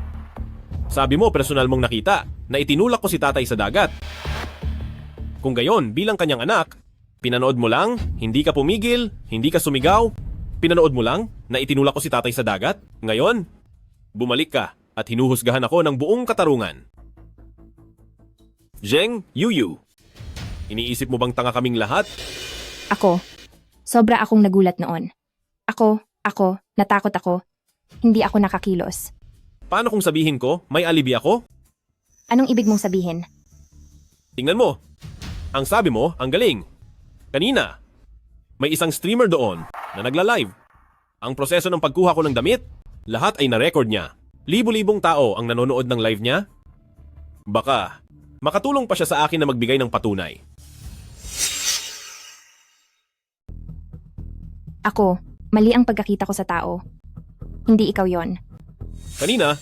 Sabi mo personal mong nakita na itinulak ko si tatay sa dagat. Kung gayon, bilang kanyang anak, pinanood mo lang, hindi ka pumigil, hindi ka sumigaw, pinanood mo lang na itinulak ko si tatay sa dagat. Ngayon, bumalik ka at hinuhusgahan ako ng buong katarungan. Zheng Yuyu, iniisip mo bang tanga kaming lahat? Ako, sobra akong nagulat noon. Ako, natakot ako. Hindi ako nakakilos. Paano kung sabihin ko, may alibi ako? Anong ibig mong sabihin? Tingnan mo. Ang sabi mo, ang galing. Kanina, may isang streamer doon na nagla-live. Ang proseso ng pagkuha ko ng damit, lahat ay na-record niya. Libo-libong tao ang nanonood ng live niya. Baka, makatulong pa siya sa akin na magbigay ng patunay. Ako, mali ang pagkakita ko sa tao. Hindi ikaw yon. Kanina,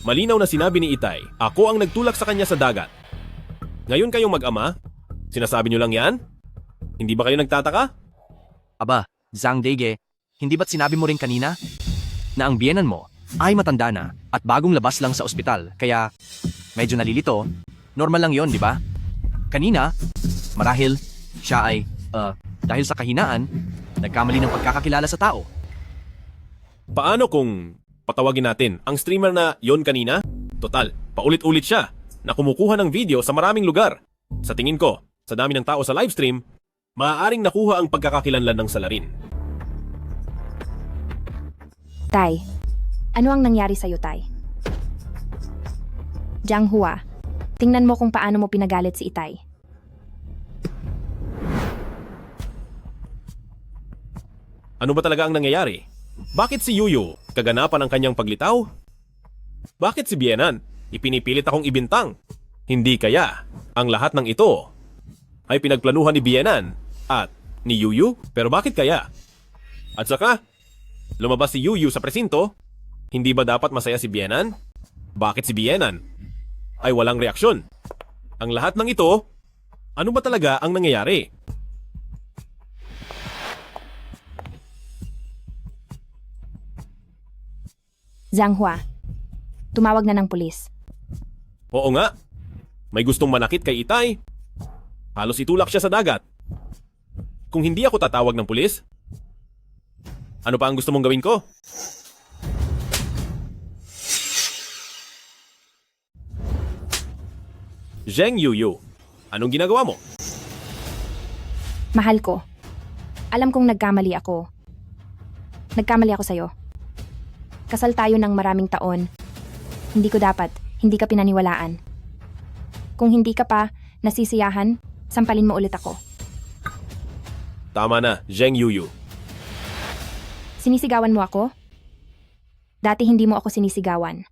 malinaw na sinabi ni Itay, ako ang nagtulak sa kanya sa dagat. Ngayon kayong mag-ama, sinasabi niyo lang yan? Hindi ba kayo nagtataka? Aba, Zhang Deige, hindi ba't sinabi mo rin kanina na ang biyenan mo ay matanda na at bagong labas lang sa ospital, kaya medyo nalilito? Normal lang yon, di ba? Kanina, marahil siya ay, dahil sa kahinaan, nagkamali ng pagkakakilala sa tao. Paano kung patawagin natin ang streamer na yon kanina? Total, paulit-ulit siya na kumukuha ng video sa maraming lugar. Sa tingin ko, sa dami ng tao sa livestream, maaaring nakuha ang pagkakakilanlan ng salarin. Tay, ano ang nangyari sa'yo, Tay? Jiang Hua, tingnan mo kung paano mo pinagalit si Itay. Ano ba talaga ang nangyayari? Bakit si Yuyu kaganapan ang kanyang paglitaw? Bakit si Bienan ipinipilit akong ibintang? Hindi kaya ang lahat ng ito ay pinagplanuhan ni Bienan at ni Yuyu? Pero bakit kaya? At saka, lumabas si Yuyu sa presinto, hindi ba dapat masaya si Bienan? Bakit si Bienan ay walang reaksyon? Ang lahat ng ito, ano ba talaga ang nangyayari? Jiang Hua, tumawag na ng pulis. Oo nga, may gustong manakit kay Itay. Halos itulak siya sa dagat. Kung hindi ako tatawag ng pulis, ano pa ang gusto mong gawin ko? Zheng Yuyu, anong ginagawa mo? Mahal ko, alam kong nagkamali ako. Nagkamali ako sa'yo. Kasal tayo ng maraming taon. Hindi ka pinaniwalaan. Kung hindi ka pa nasisiyahan, sampalin mo ulit ako. Tama na, Zheng Yuyu. Sinisigawan mo ako? Dati hindi mo ako sinisigawan.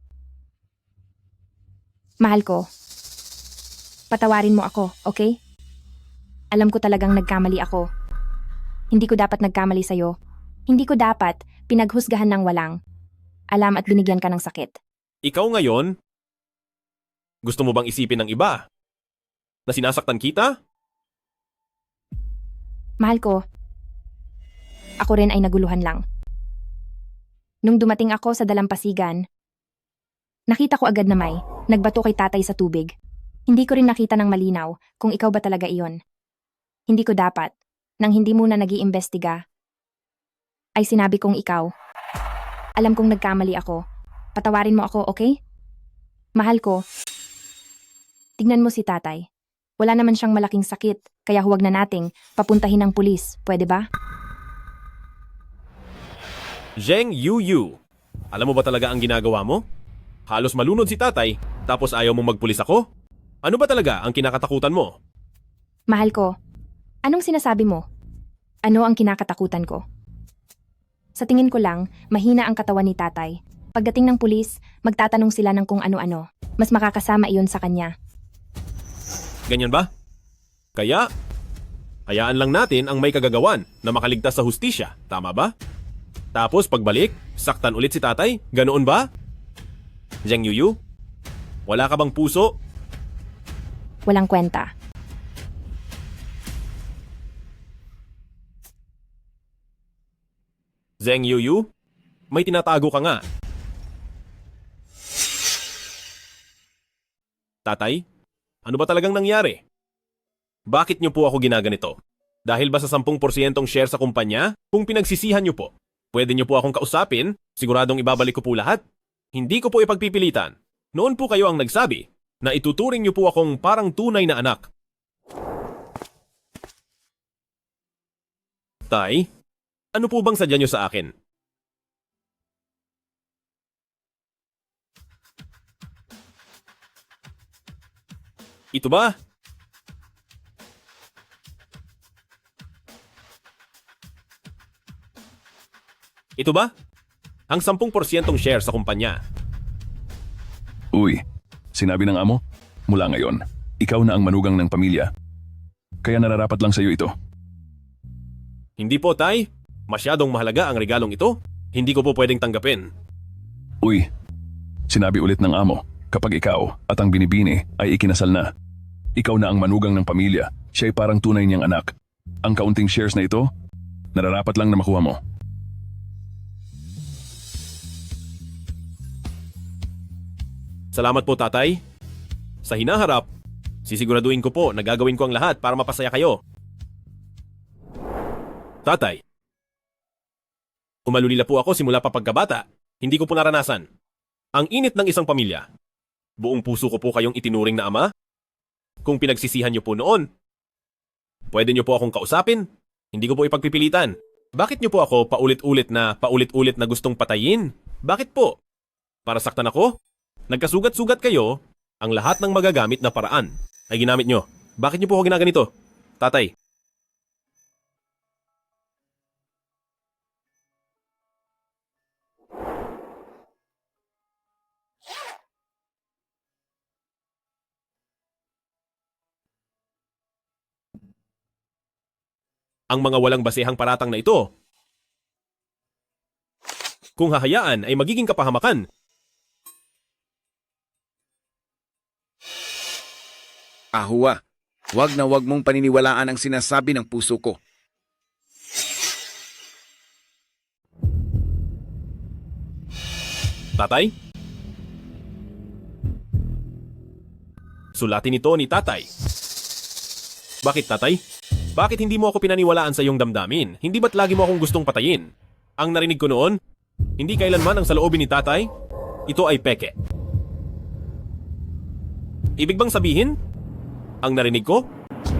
Mahal ko, patawarin mo ako, okay? Alam ko talagang nagkamali ako. Hindi ko dapat nagkamali sa'yo. Hindi ko dapat pinaghusgahan ng walang alam at binigyan ka ng sakit. Ikaw ngayon, gusto mo bang isipin ng iba? Na sinasaktan kita? Mahal ko, ako rin ay naguluhan lang. Nung dumating ako sa dalampasigan, nakita ko agad na may nagbato kay tatay sa tubig. Hindi ko rin nakita ng malinaw kung ikaw ba talaga iyon. Hindi ko dapat, nang hindi muna nag-iimbestiga, ay sinabi kong ikaw. Alam kong nagkamali ako. Patawarin mo ako, okay? Mahal ko. Tignan mo si tatay. Wala naman siyang malaking sakit, kaya huwag na nating papuntahin ng pulis, pwede ba? Zheng Yuyu, alam mo ba talaga ang ginagawa mo? Halos malunod si tatay, tapos ayaw mong magpulis ako? Ano ba talaga ang kinakatakutan mo? Mahal ko. Anong sinasabi mo? Ano ang kinakatakutan ko? Sa tingin ko lang, mahina ang katawan ni tatay. Pagdating ng pulis, magtatanong sila ng kung ano-ano. Mas makakasama iyon sa kanya. Ganyan ba? Kaya, hayaan lang natin ang may kagagawan na makaligtas sa hustisya, tama ba? Tapos pagbalik, saktan ulit si tatay, ganoon ba? Zheng Yuyu, wala ka bang puso? Walang kwenta. Zheng Yuyu, may tinatago ka nga. Tatay, ano ba talagang nangyari? Bakit niyo po ako ginaganito? Dahil ba sa 10% share sa kumpanya? Kung pinagsisihan niyo po, pwede niyo po akong kausapin, siguradong ibabalik ko po lahat. Hindi ko po ipagpipilitan. Noon po kayo ang nagsabi na ituturing niyo po akong parang tunay na anak. Tay, ano po bang sadya niyo sa akin? Ito ba? Ito ba? Ang 10% share sa kumpanya. Uy, sinabi ng amo, mula ngayon, ikaw na ang manugang ng pamilya. Kaya nararapat lang sa iyo ito. Hindi po, tay. Masyadong mahalaga ang regalong ito. Hindi ko po pwedeng tanggapin. Uy, sinabi ulit ng amo, kapag ikaw at ang binibini ay ikinasal na, ikaw na ang manugang ng pamilya, siya ay parang tunay niyang anak. Ang kaunting shares na ito, nararapat lang na makuha mo. Salamat po, tatay. Sa hinaharap, sisiguraduhin ko po na gagawin ko ang lahat para mapasaya kayo. Tatay, umalulila po ako simula pa pagkabata. Hindi ko po naranasan. Ang init ng isang pamilya. Buong puso ko po kayong itinuring na ama. Kung pinagsisihan niyo po noon, pwede niyo po akong kausapin. Hindi ko po ipagpipilitan. Bakit niyo po ako paulit-ulit na gustong patayin? Bakit po? Para saktan ako? Nagkasugat-sugat kayo, ang lahat ng magagamit na paraan ay ginamit niyo. Bakit niyo po ako ginaganito? Tatay. Ang mga walang basehang paratang na ito, kung hahayaan ay magiging kapahamakan. Ahua, wag na wag mong paniniwalaan ang sinasabi ng puso ko. Tatay? Sulatin ito ni tatay. Bakit, tatay? Bakit hindi mo ako pinaniwalaan sa iyong damdamin? Hindi ba't lagi mo akong gustong patayin? Ang narinig ko noon, hindi kailanman ang saloobin ni tatay, ito ay peke. Ibig bang sabihin, ang narinig ko,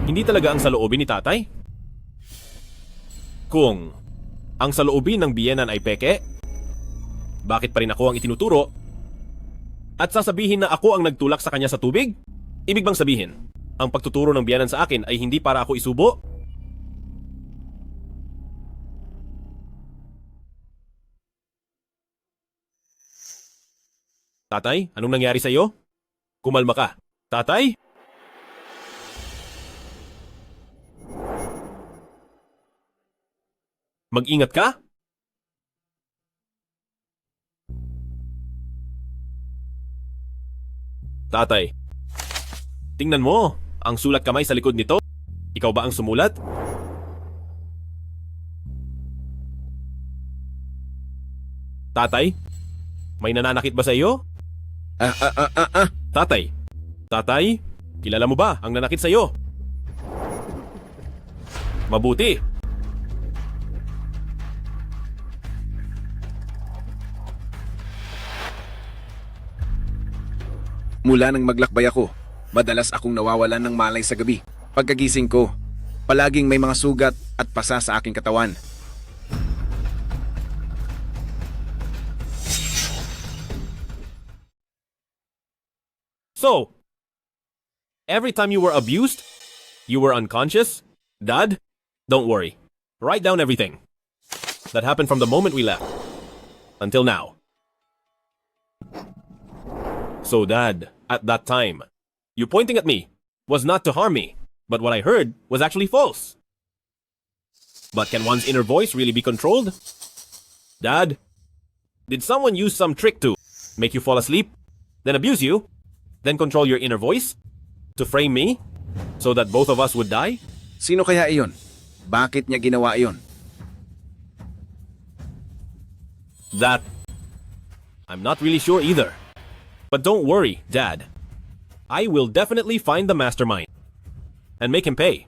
hindi talaga ang saloobin ni tatay? Kung ang saloobin ng biyenan ay peke, bakit pa rin ako ang itinuturo? At sasabihin na ako ang nagtulak sa kanya sa tubig? Ibig bang sabihin, ang pagtuturo ng biyenan sa akin ay hindi para ako isubo? Tatay, anong nangyari sa iyo? Kumalma ka. Tatay? Mag-ingat ka? Tatay, tingnan mo, ang sulat kamay sa likod nito. Ikaw ba ang sumulat? Tatay, may nananakit ba sa iyo? Tatay, tatay, Kilala mo ba ang nanakit sa'yo? Mabuti. Mula nang maglakbay ako, madalas akong nawawalan ng malay sa gabi. Pagkagising ko, palaging may mga sugat at pasa sa aking katawan. So, every time you were abused, you were unconscious? Dad, don't worry. Write down everything. That happened from the moment we left. Until now. So Dad, at that time, you pointing at me was not to harm me, but what I heard was actually false. But can one's inner voice really be controlled? Dad, did someone use some trick to make you fall asleep, then abuse you, then control your inner voice to frame me so that both of us would die? Sino kaya iyon? Bakit niya ginawa iyon? That I'm not really sure either. But don't worry, Dad. I will definitely find the mastermind and make him pay.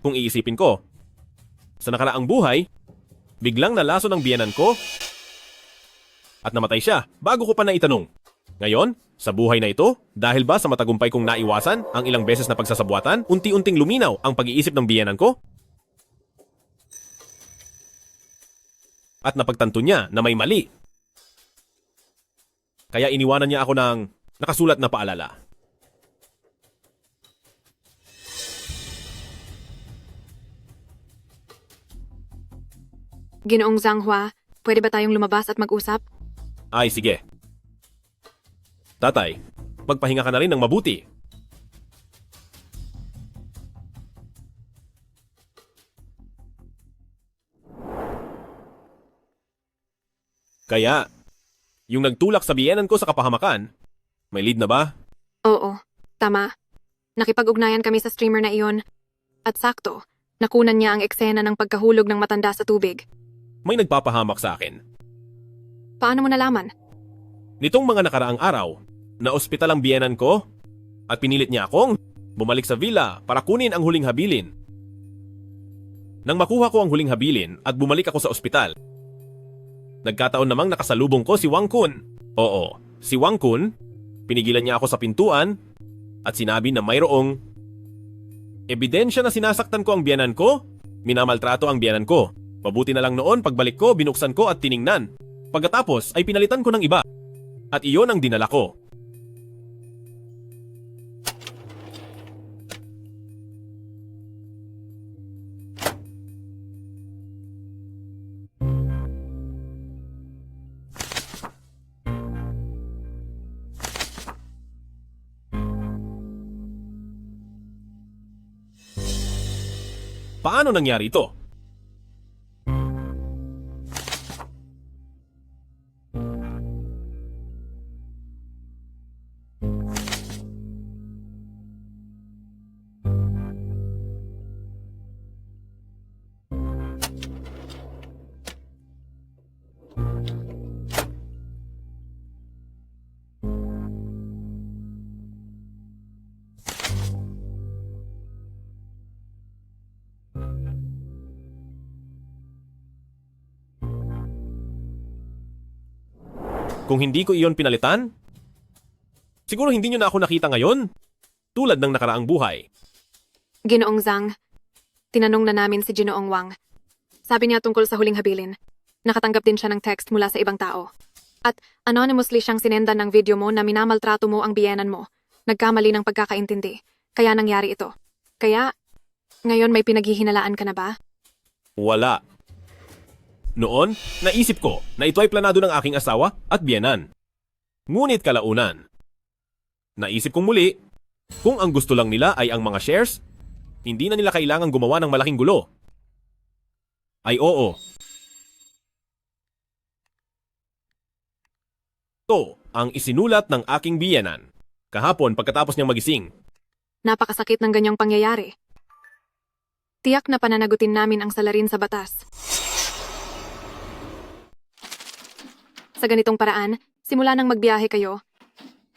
Kung iisipin ko, sa nakaraang buhay, biglang nalaso ng biyenan ko at namatay siya bago ko pa naitanong. Ngayon, sa buhay na ito, dahil ba sa matagumpay kong naiwasan ang ilang beses na pagsasabuatan, unti-unting luminaw ang pag-iisip ng biyenan ko? At napagtanto niya na may mali. Kaya iniwanan niya ako ng nakasulat na paalala. Ginoong Zhanghua, pwede ba tayong lumabas at mag-usap? Ay, sige. Tatay, magpahinga ka na rin ng mabuti. Kaya, yung nagtulak sa biyenan ko sa kapahamakan, may lead na ba? Oo, tama. Nakipag-ugnayan kami sa streamer na iyon. At sakto, nakunan niya ang eksena ng pagkahulog ng matanda sa tubig. May nagpapahamak sa akin. Paano mo nalaman? Nitong mga nakaraang araw, na-ospital ang biyenan ko at pinilit niya akong bumalik sa villa para kunin ang huling habilin. Nang makuha ko ang huling habilin at bumalik ako sa ospital, nagkataon namang nakasalubong ko si Wang Kun. Oo, si Wang Kun, pinigilan niya ako sa pintuan at sinabi na mayroong ebidensya na sinasaktan ko ang biyenan ko, minamaltrato ang biyenan ko. Mabuti na lang noon pagbalik ko, binuksan ko at tiningnan. Pagkatapos ay pinalitan ko ng iba. At iyon ang dinala ko. Paano nangyari ito? Kung hindi ko iyon pinalitan, siguro hindi nyo na ako nakita ngayon, tulad ng nakaraang buhay. Ginoong Zhang, tinanong na namin si Ginoong Wang. Sabi niya tungkol sa huling habilin. Nakatanggap din siya ng text mula sa ibang tao. At anonymously siyang sinendan ng video mo na minamaltrato mo ang biyenan mo. Nagkamali ng pagkakaintindi. Kaya nangyari ito. Kaya, ngayon may pinaghihinalaan ka na ba? Wala. Noon, naisip ko na ito ay planado ng aking asawa at biyenan. Ngunit kalaunan, naisip kong muli, kung ang gusto lang nila ay ang mga shares, hindi na nila kailangang gumawa ng malaking gulo. Ay oo. ko ang isinulat ng aking biyenan kahapon pagkatapos niyang magising. Napakasakit ng ganyang pangyayari. Tiyak na pananagutin namin ang salarin sa batas. Sa ganitong paraan, simula nang magbiyahe kayo,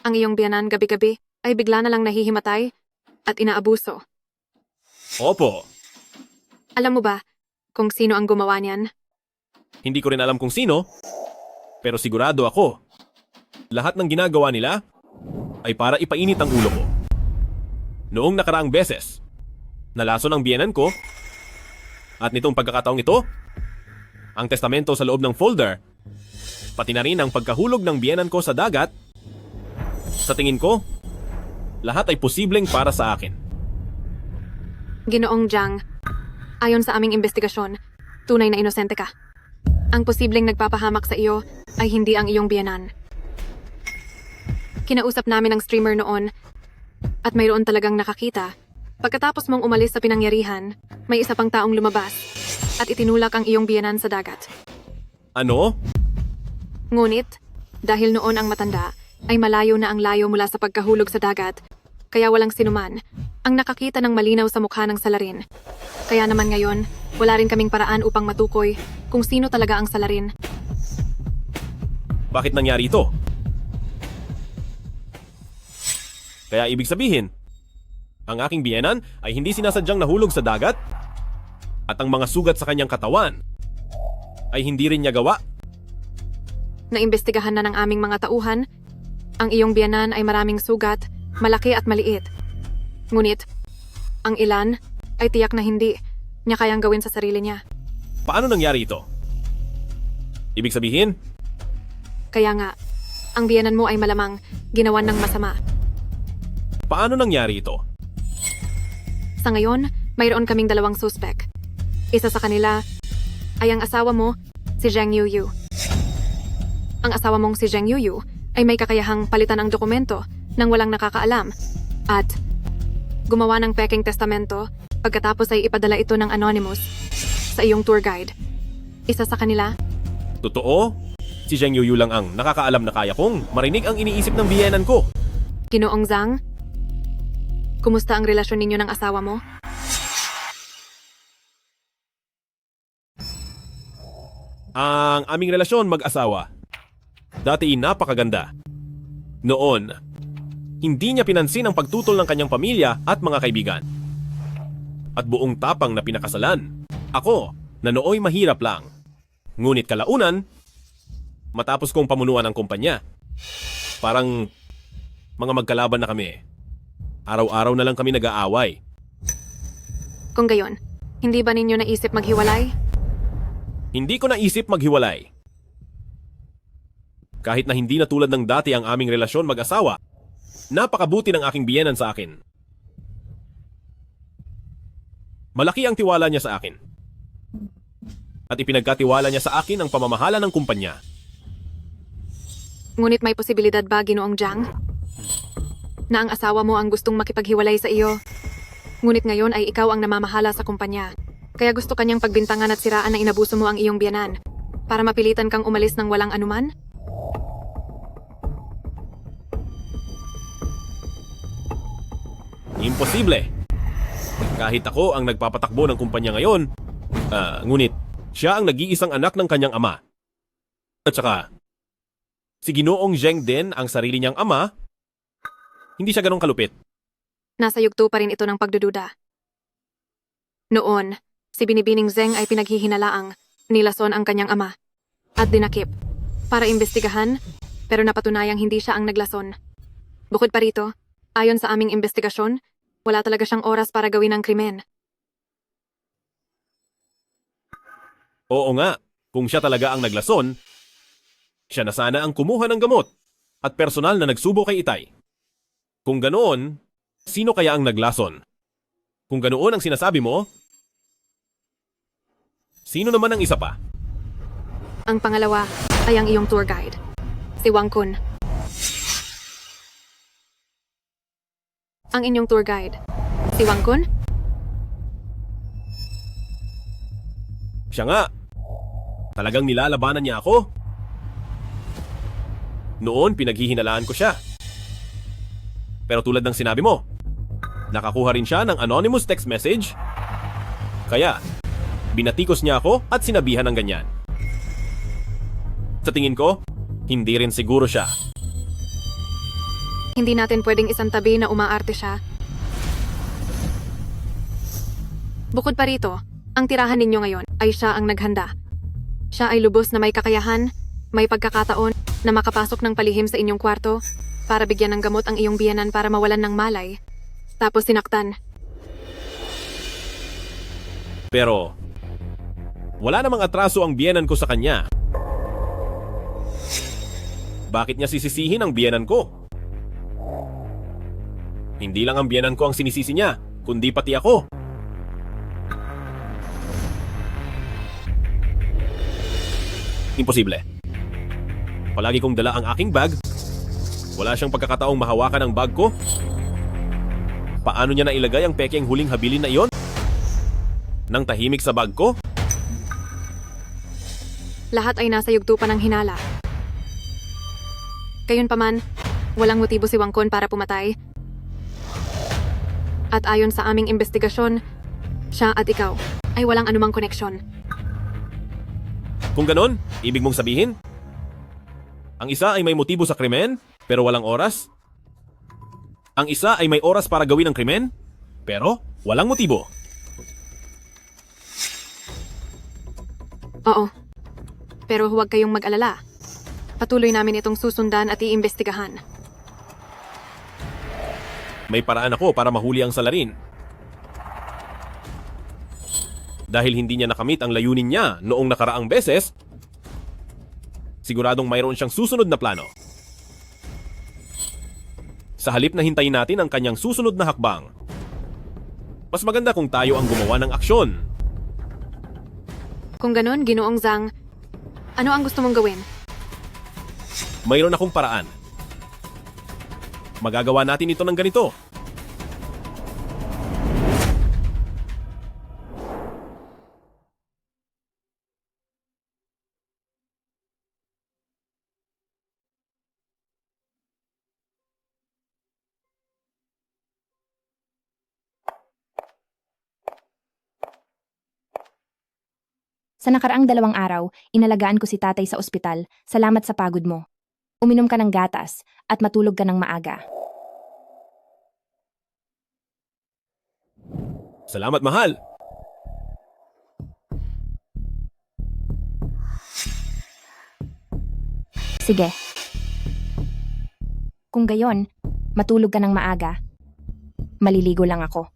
ang iyong biyanan gabi-gabi ay bigla na lang nahihimatay at inaabuso. Opo, Alam mo ba kung sino ang gumawa niyan? hindi ko rin alam kung sino, pero sigurado ako. Lahat ng ginagawa nila ay para ipainit ang ulo ko. Noong nakaraang beses, nalason ang biyenan ko at nitong pagkakataong ito, ang testamento sa loob ng folder, pati na rin ang pagkahulog ng biyenan ko sa dagat, sa tingin ko, lahat ay posibleng para sa akin. Ginoong Jiang, ayon sa aming investigasyon, tunay na inosente ka. Ang posibleng nagpapahamak sa iyo ay hindi ang iyong biyenan. Kinausap namin ang streamer noon at mayroon talagang nakakita. Pagkatapos mong umalis sa pinangyarihan, may isa pang taong lumabas at itinulak ang iyong biyenan sa dagat. Ano? Ngunit, dahil noon ang matanda, ay malayo na ang layo mula sa pagkahulog sa dagat, kaya walang sinuman ang nakakita ng malinaw sa mukha ng salarin. Kaya naman ngayon, wala rin kaming paraan upang matukoy kung sino talaga ang salarin. Bakit nangyari ito? Kaya ibig sabihin, ang aking biyenan ay hindi sinasadyang nahulog sa dagat at ang mga sugat sa kanyang katawan ay hindi rin niya gawa. Naimbestigahan na ng aming mga tauhan, ang iyong biyanan ay maraming sugat, malaki at maliit. Ngunit, ang ilan ay tiyak na hindi niya kayang gawin sa sarili niya. Paano nangyari ito? Ibig sabihin, Kaya nga, ang biyanan mo ay malamang ginawan ng masama. paano nangyari ito? Sa ngayon, mayroon kaming dalawang suspek. Isa sa kanila ay ang asawa mo, si Zheng Yuyu. Ang asawa mong si Zheng Yuyu ay may kakayahang palitan ang dokumento nang walang nakakaalam at gumawa ng peking testamento pagkatapos ay ipadala ito ng anonymous sa iyong tour guide. Isa sa kanila, Totoo? Si Zheng Yuyu lang ang nakakaalam na kaya kong marinig ang iniisip ng biyenan ko. Ginoong Zhang, kumusta ang relasyon ninyo ng asawa mo? Ang aming relasyon mag-asawa. Dati napakaganda. Noon, hindi niya pinansin ang pagtutol ng kanyang pamilya at mga kaibigan. At buong tapang na pinakasalan. Ako, na nooy mahirap lang. Ngunit kalaunan, matapos kong pamunuan ang kumpanya, parang mga magkalaban na kami. Araw-araw na lang kami nag-aaway. Kung gayon, hindi ba ninyo naisip maghiwalay? Hindi ko naisip maghiwalay. Kahit na hindi na tulad ng dati ang aming relasyon mag-asawa, napakabuti ng aking biyenan sa akin. Malaki ang tiwala niya sa akin. At ipinagkatiwala niya sa akin ang pamamahala ng kumpanya. Ngunit may posibilidad ba, Ginoong Jiang, na ang asawa mo ang gustong makipaghiwalay sa iyo? Ngunit ngayon ay ikaw ang namamahala sa kumpanya. Kaya gusto kanyang pagbintangan at siraan na inabuso mo ang iyong biyanan para mapilitan kang umalis ng walang anuman? Imposible. Kahit ako ang nagpapatakbo ng kumpanya ngayon, ngunit siya ang nag-iisang anak ng kanyang ama. At saka, si Ginoong Zheng din ang sarili niyang ama, hindi siya ganong kalupit. Nasa yugto pa rin ito ng pagdududa. Noon, si Binibining Zheng ay pinaghihinalaang nilason ang kanyang ama at dinakip para imbestigahan pero napatunayang hindi siya ang naglason. Bukod pa rito, ayon sa aming investigasyon, wala talaga siyang oras para gawin ang krimen. Oo nga, kung siya talaga ang naglason, siya na sana ang kumuha ng gamot at personal na nagsubo kay Itay. Kung ganoon, sino kaya ang naglason? Kung ganoon ang sinasabi mo, sino naman ang isa pa? Ang pangalawa ay ang iyong tour guide, si Wang Kun. Ang inyong tour guide, si Wang Kun? Siya nga. Talagang nilalabanan niya ako. Noon pinaghihinalaan ko siya. Pero tulad ng sinabi mo, nakakuha rin siya ng anonymous text message. Kaya, binatikos niya ako at sinabihan ng ganyan. Sa tingin ko, hindi rin siguro siya. Hindi natin pwedeng isantabi na umaarte siya. Bukod pa rito, ang tirahan ninyo ngayon ay siya ang naghanda. Siya ay lubos na may kakayahan, may pagkakataon na makapasok ng palihim sa inyong kwarto para bigyan ng gamot ang iyong biyenan para mawalan ng malay. Tapos sinaktan. Pero, wala namang atraso ang biyenan ko sa kanya. Bakit niya sisisihin ang biyenan ko? Hindi lang ang biyenan ko ang sinisisi niya, kundi pati ako. Imposible. Palagi kong dala ang aking bag. Wala siyang pagkakataong mahawakan ang bag ko. Paano niya nailagay ang pekeng huling habilin na iyon? Nang tahimik sa bag ko? Lahat ay nasa yugto pa ng hinala. Gayunpaman, walang motibo si Wangkon para pumatay. At ayon sa aming investigasyon, siya at ikaw ay walang anumang koneksyon. Kung ganon, ibig mong sabihin? Ang isa ay may motibo sa krimen, pero walang oras? Ang isa ay may oras para gawin ang krimen, pero walang motibo? Oo. Pero huwag kayong mag-alala. Patuloy namin itong susundan at iimbestigahan. May paraan ako para mahuli ang salarin. Dahil hindi niya nakamit ang layunin niya noong nakaraang beses, siguradong mayroon siyang susunod na plano. Sa halip na hintayin natin ang kanyang susunod na hakbang, mas maganda kung tayo ang gumawa ng aksyon. Kung ganon, Ginoong Zhang, ano ang gusto mong gawin? Mayroon akong paraan. Magagawa natin ito ng ganito. Sa nakaraang 2 araw, inalagaan ko si tatay sa ospital. Salamat sa pagod mo. Uminom ka ng gatas at matulog ka ng maaga. Salamat, mahal! Sige. Kung gayon, matulog ka ng maaga. Maliligo lang ako.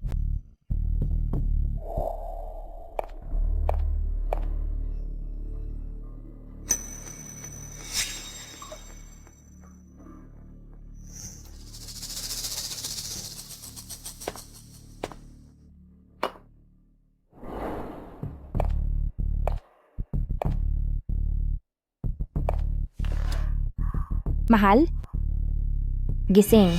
Mahal? Gising.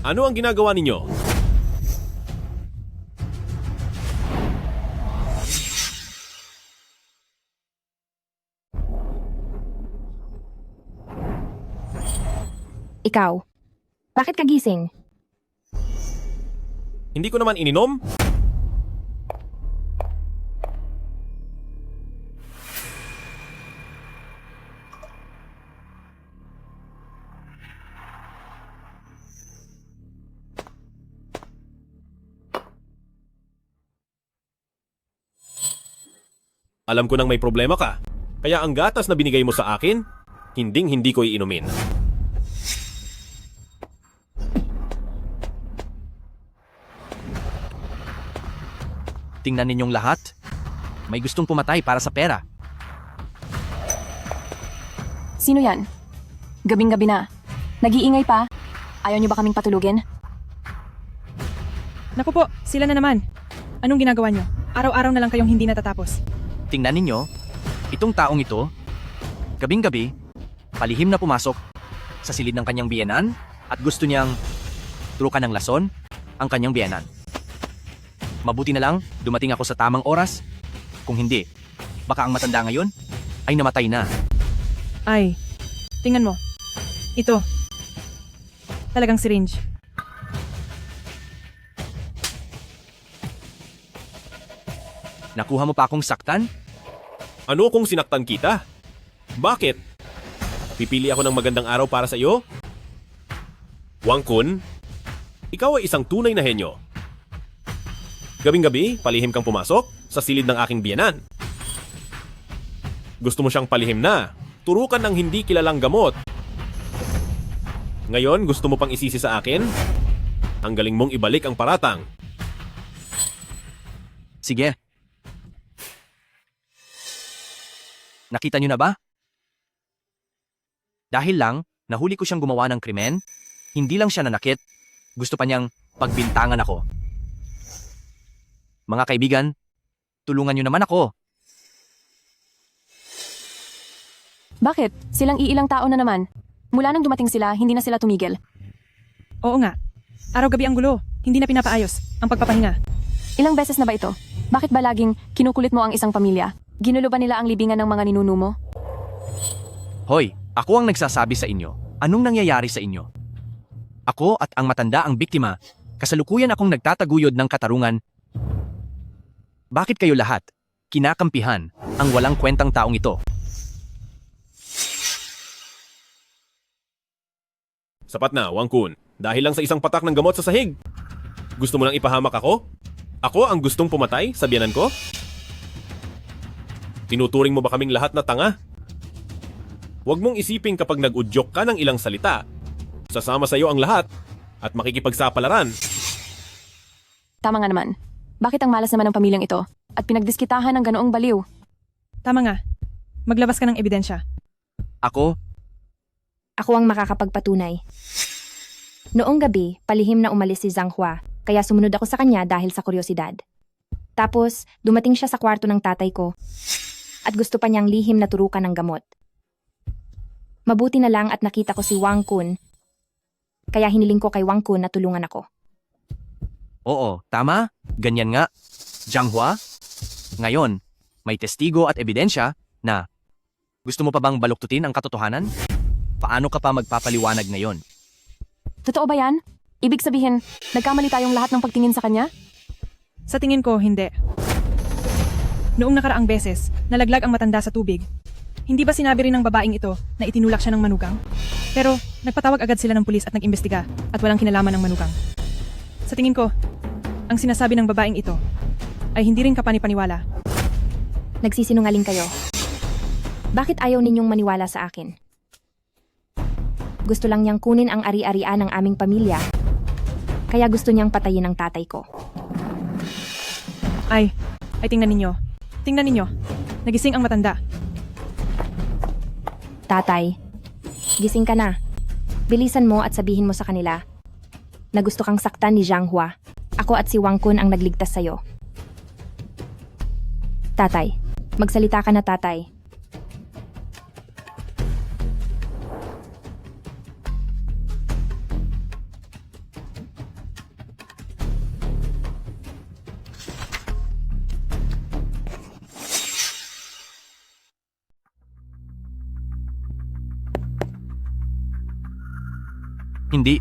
Ano ang ginagawa ninyo? Ikaw, bakit ka gising? Hindi ko naman ininom? Alam ko nang may problema ka, kaya ang gatas na binigay mo sa akin, hindi ko iinumin. Tingnan ninyong lahat. May gustong pumatay para sa pera. Sino yan? Gabing-gabi na. Nag-iingay pa. Ayaw niyo ba kaming patulugin? Naku po, sila na naman. Anong ginagawa niyo? Araw-araw na lang kayong hindi natatapos. Tingnan ninyo, itong taong ito, gabing-gabi, palihim na pumasok sa silid ng kanyang biyenan at gusto niyang turukan ng lason ang kanyang biyenan. Mabuti na lang, dumating ako sa tamang oras. Kung hindi, baka ang matanda ngayon ay namatay na. Ay, tingnan mo. Ito. Talagang syringe. Nakuha mo pa akong saktan? Ano kung sinaktan kita? Bakit? Pipili ako ng magandang araw para sa iyo? Wang Kun, ikaw ay isang tunay na henyo. Gabing-gabi, palihim kang pumasok sa silid ng aking biyenan. Gusto mo siyang palihim na, turukan ng hindi kilalang gamot. Ngayon, gusto mo pang isisi sa akin? Ang galing mong ibalik ang paratang. Sige. Nakita niyo na ba? Dahil lang, nahuli ko siyang gumawa ng krimen, hindi lang siya nanakit, gusto pa niyang pagbintangan ako. Mga kaibigan, tulungan niyo naman ako. Bakit? Silang iilang tao na naman. Mula nang dumating sila, hindi na sila tumigil. Oo nga. Araw-gabi ang gulo. Hindi na pinapaayos ang pagpapahinga. Ilang beses na ba ito? Bakit ba laging kinukulit mo ang isang pamilya? Ginulo ba nila ang libingan ng mga ninuno mo? Hoy, ako ang nagsasabi sa inyo. Anong nangyayari sa inyo? Ako at ang matanda ang biktima. Kasalukuyan akong nagtataguyod ng katarungan. Bakit kayo lahat kinakampihan ang walang kwentang taong ito? Sapat na, Wang Kun. Dahil lang sa isang patak ng gamot sa sahig. Gusto mo nang ipahamak ako? Ako ang gustong pumatay sa biyanan ko? Tinuturing mo ba kaming lahat na tanga? Huwag mong isipin kapag nag-udyok ka ng ilang salita. Sasama sa iyo ang lahat at makikipagsapalaran. Tama nga naman. Bakit ang malas naman ng pamilyang ito? At pinagdiskitahan ng ganoong baliw? Tama nga. Maglabas ka ng ebidensya. Ako? Ako ang makakapagpatunay. Noong gabi, palihim na umalis si Zhang Hua, kaya sumunod ako sa kanya dahil sa kuryosidad. Tapos, dumating siya sa kwarto ng tatay ko at gusto pa niyang lihim na turukan ng gamot. Mabuti na lang at nakita ko si Wang Kun, kaya hiniling ko kay Wang Kun na tulungan ako. Oo, tama. Ganyan nga. Zhang Hua? Ngayon, may testigo at ebidensya na gusto mo pa bang baluktutin ang katotohanan? Paano ka pa magpapaliwanag ngayon? Totoo ba yan? Ibig sabihin, nagkamali tayong lahat ng pagtingin sa kanya? Sa tingin ko, hindi. Noong nakaraang beses, nalaglag ang matanda sa tubig. Hindi ba sinabi rin ng babaeng ito na itinulak siya ng manugang? Pero, nagpatawag agad sila ng pulis at nag-imbestiga at walang kinalaman ng manugang. Sa tingin ko, ang sinasabi ng babaeng ito ay hindi rin kapanipaniwala. Nagsisinungaling kayo. Bakit ayaw ninyong maniwala sa akin? Gusto lang niyang kunin ang ari-arian ng aming pamilya. Kaya gusto niyang patayin ang tatay ko. Ay tingnan ninyo. Tingnan ninyo. Nagising ang matanda. Tatay, gising ka na. Bilisan mo at sabihin mo sa kanila na gusto kang saktan ni Zhang Hua. Ako at si Wang Kun ang nagligtas sa'yo. Tatay, magsalita ka na, tatay. Hindi.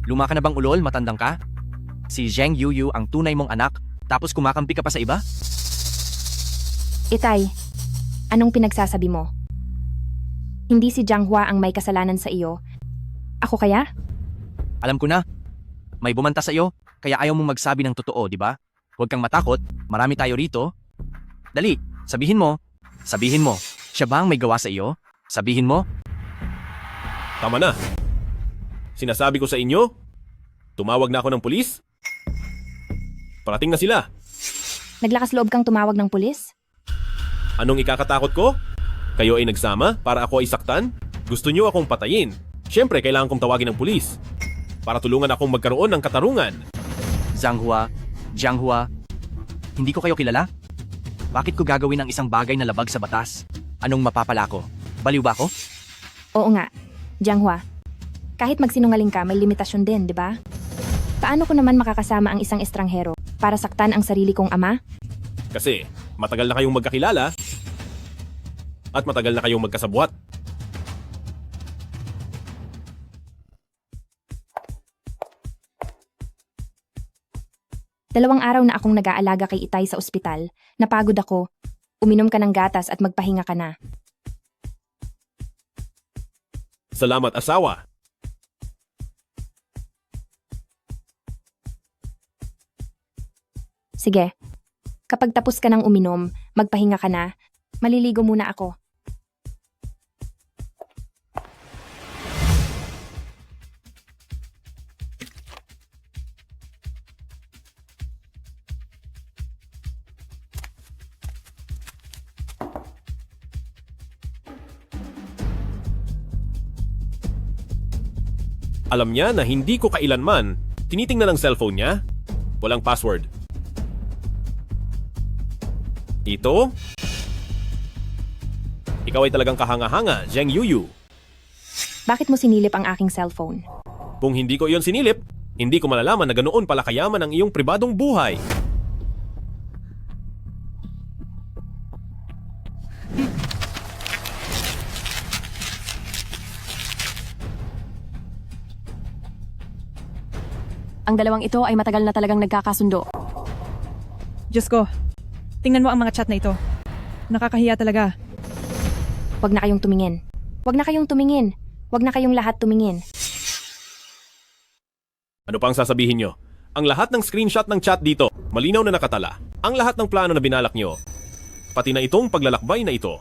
Luma ka na bang ulol, matandang ka? Si Zheng Yuyu ang tunay mong anak, tapos kumakampi ka pa sa iba? Itay, anong pinagsasabi mo? Hindi si Zhang Hua ang may kasalanan sa iyo. Ako kaya? Alam ko na. May bumanta sa iyo, kaya ayaw mong magsabi ng totoo, di ba? Huwag kang matakot, marami tayo rito. Dali, sabihin mo. Sabihin mo, siya ba ang may gawa sa iyo? Sabihin mo. Tama na. Sinasabi ko sa inyo, tumawag na ako ng pulis. Parating na sila. Naglakas loob kang tumawag ng pulis? Anong ikakatakot ko? Kayo ay nagsama para ako ay saktan? Gusto niyo akong patayin? Siyempre, kailangan kong tawagin ng pulis para tulungan akong magkaroon ng katarungan. Zhanghua, Jianghua, hindi ko kayo kilala? Bakit ko gagawin ang isang bagay na labag sa batas? Anong mapapala ko? Baliw ba ako? Oo nga, Jianghua. Kahit magsinungaling ka, may limitasyon din, di ba? Paano ko naman makakasama ang isang estranghero para saktan ang sarili kong ama? Kasi matagal na kayong magkakilala at matagal na kayong magkasabwat. Dalawang araw na akong nag-aalaga kay Itay sa ospital. Napagod ako. Uminom ka ng gatas at magpahinga ka na. Salamat, asawa. Sige. Kapag tapos ka ng uminom, magpahinga ka na. Maliligo muna ako. Alam niya na hindi ko kailanman tinitingnan ang cellphone niya. Walang password. Ito? Ikaw ay talagang kahanga-hanga, Zheng Yuyu. Bakit mo sinilip ang aking cellphone? Kung hindi ko iyon sinilip, hindi ko malalaman na ganoon pala kayaman ang iyong pribadong buhay. Ang dalawang ito ay matagal na talagang nagkakasundo. Diyos ko, tingnan mo ang mga chat na ito. Nakakahiya talaga. Huwag na kayong tumingin. Huwag na kayong tumingin. Huwag na kayong lahat tumingin. Ano pang sasabihin nyo? Ang lahat ng screenshot ng chat dito, malinaw na nakatala. Ang lahat ng plano na binalak nyo, pati na itong paglalakbay na ito,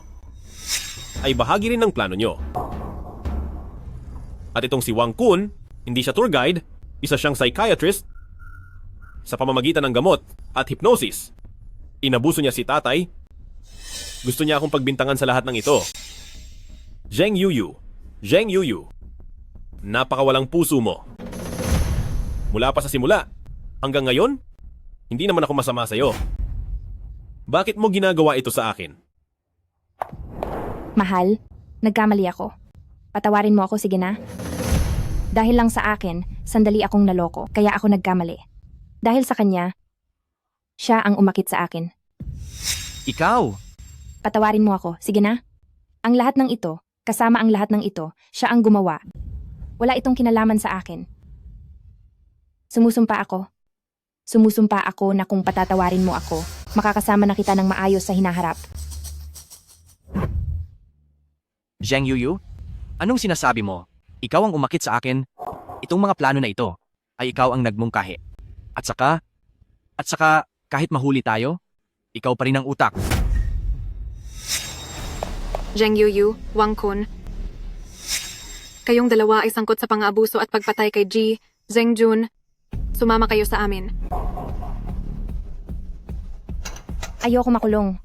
ay bahagi rin ng plano nyo. At itong si Wang Kun, hindi siya tour guide, isa siyang psychiatrist. Sa pamamagitan ng gamot at hypnosis, inabuso niya si tatay. Gusto niya akong pagbintangan sa lahat ng ito. Zheng Yuyu, Zheng Yuyu, napakawalang puso mo. Mula pa sa simula, hanggang ngayon, hindi naman ako masama sa'yo. Bakit mo ginagawa ito sa akin? Mahal, nagkamali ako. Patawarin mo ako, sige na. Dahil lang sa akin, sandali akong naloko, kaya ako nagkamali. Dahil sa kanya, siya ang umakit sa akin. Ikaw! Patawarin mo ako, sige na. Ang lahat ng ito, kasama ang lahat ng ito, siya ang gumawa. Wala itong kinalaman sa akin. Sumusumpa ako. Sumusumpa ako na kung patatawarin mo ako, makakasama na kita ng maayos sa hinaharap. Zheng Yuyu, anong sinasabi mo? Ikaw ang umakit sa akin. Itong mga plano na ito ay ikaw ang nagmungkahi. At saka kahit mahuli tayo, ikaw pa rin ang utak. Zheng Yuyu, Wang Kun. Kayong dalawa ay sangkot sa pang-aabuso at pagpatay kay Ji, Zheng Jun. Sumama kayo sa amin. Ayoko makulong.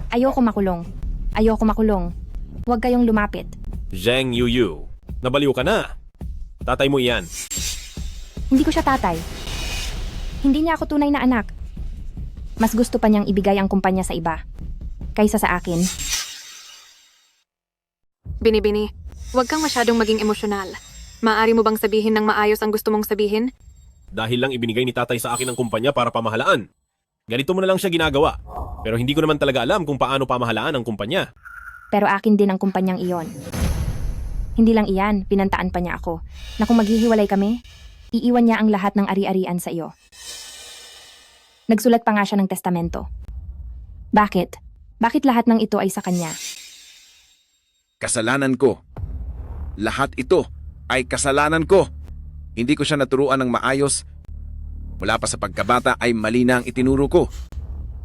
Ayoko makulong. Ayoko makulong. Huwag kayong lumapit. Zheng Yuyu, nabaliw ka na. Tatay mo iyan. Hindi ko siya tatay. Hindi niya ako tunay na anak. Mas gusto pa niyang ibigay ang kumpanya sa iba kaysa sa akin. Binibini, huwag kang masyadong maging emosyonal. Maaari mo bang sabihin ng maayos ang gusto mong sabihin? Dahil lang ibinigay ni tatay sa akin ang kumpanya para pamahalaan. Ganito mo na lang siya ginagawa. Pero hindi ko naman talaga alam kung paano pamahalaan ang kumpanya. Pero akin din ang kumpanyang iyon. Hindi lang iyan, pinantaan pa niya ako na kung maghihiwalay kami, iiwan niya ang lahat ng ari-arian sa iyo. Nagsulat pa nga siya ng testamento. Bakit? Bakit lahat ng ito ay sa kanya? Kasalanan ko. Lahat ito ay kasalanan ko. Hindi ko siya naturuan ng maayos. Mula pa sa pagkabata ay mali na ang itinuro ko.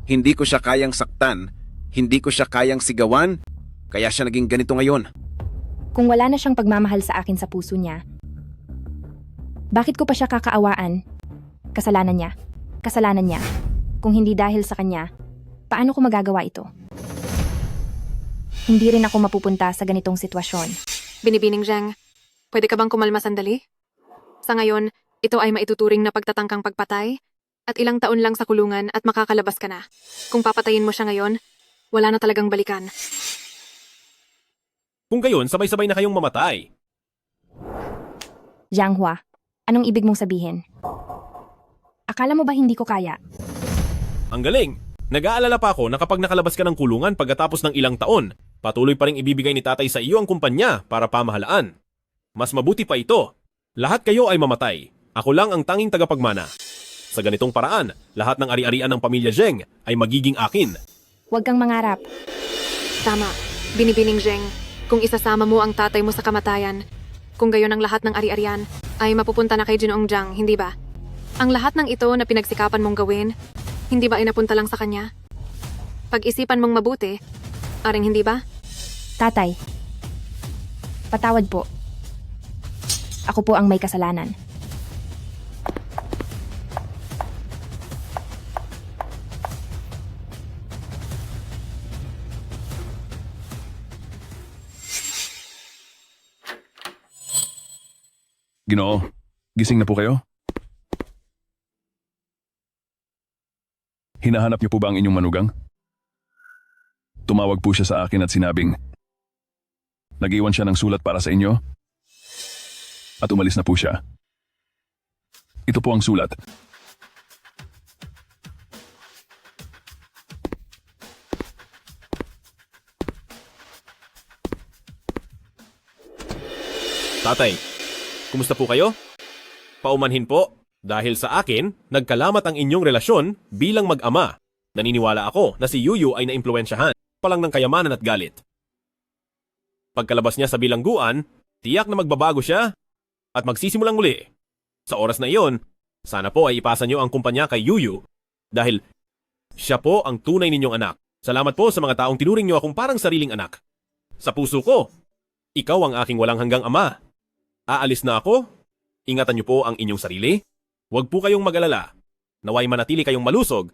Hindi ko siya kayang saktan. Hindi ko siya kayang sigawan. Kaya siya naging ganito ngayon. Kung wala na siyang pagmamahal sa akin sa puso niya, bakit ko pa siya kakaawaan? Kasalanan niya. Kasalanan niya. Kung hindi dahil sa kanya, paano ko magagawa ito? Hindi rin ako mapupunta sa ganitong sitwasyon. Binibining Zheng, pwede ka bang kumalma sandali? Sa ngayon, ito ay maituturing na pagtatangkang pagpatay at ilang taon lang sa kulungan at makakalabas ka na. Kung papatayin mo siya ngayon, wala na talagang balikan. Kung gayon, sabay-sabay na kayong mamatay. Jianghua, anong ibig mong sabihin? Akala mo ba hindi ko kaya? Ang galing! Nag-aalala pa ako na kapag nakalabas ka ng kulungan pagkatapos ng ilang taon, patuloy pa rin ibibigay ni tatay sa iyo ang kumpanya para pamahalaan. Mas mabuti pa ito. Lahat kayo ay mamatay. Ako lang ang tanging tagapagmana. Sa ganitong paraan, lahat ng ari-arian ng pamilya Zheng ay magiging akin. Huwag kang mangarap. Tama, binibining Zheng, kung isasama mo ang tatay mo sa kamatayan, kung gayon ang lahat ng ari-arian, ay mapupunta na kay Jinoong Jiang, hindi ba? Ang lahat ng ito na pinagsikapan mong gawin, hindi ba ay napunta lang sa kanya? Pag-isipan mong mabuti, aring hindi ba? Tatay, patawad po. Ako po ang may kasalanan. Ginoo, gising na po kayo? Hinahanap niyo po ba ang inyong manugang? Tumawag po siya sa akin at sinabing, nag-iwan siya ng sulat para sa inyo at umalis na po siya. Ito po ang sulat. Tatay, kumusta po kayo? Paumanhin po, dahil sa akin, nagkalamat ang inyong relasyon bilang mag-ama. Naniniwala ako na si Yuyu ay naimpluwensyahan palang ng kayamanan at galit. Pagkalabas niya sa bilangguan, tiyak na magbabago siya at magsisimulang muli. Sa oras na iyon, sana po ay ipasa niyo ang kumpanya kay Yuyu dahil siya po ang tunay ninyong anak. Salamat po sa mga taong tinuring niyo akong parang sariling anak. Sa puso ko, ikaw ang aking walang hanggang ama. Aalis na ako. Ingatan niyo po ang inyong sarili. Huwag po kayong mag-alala. Naway manatili kayong malusog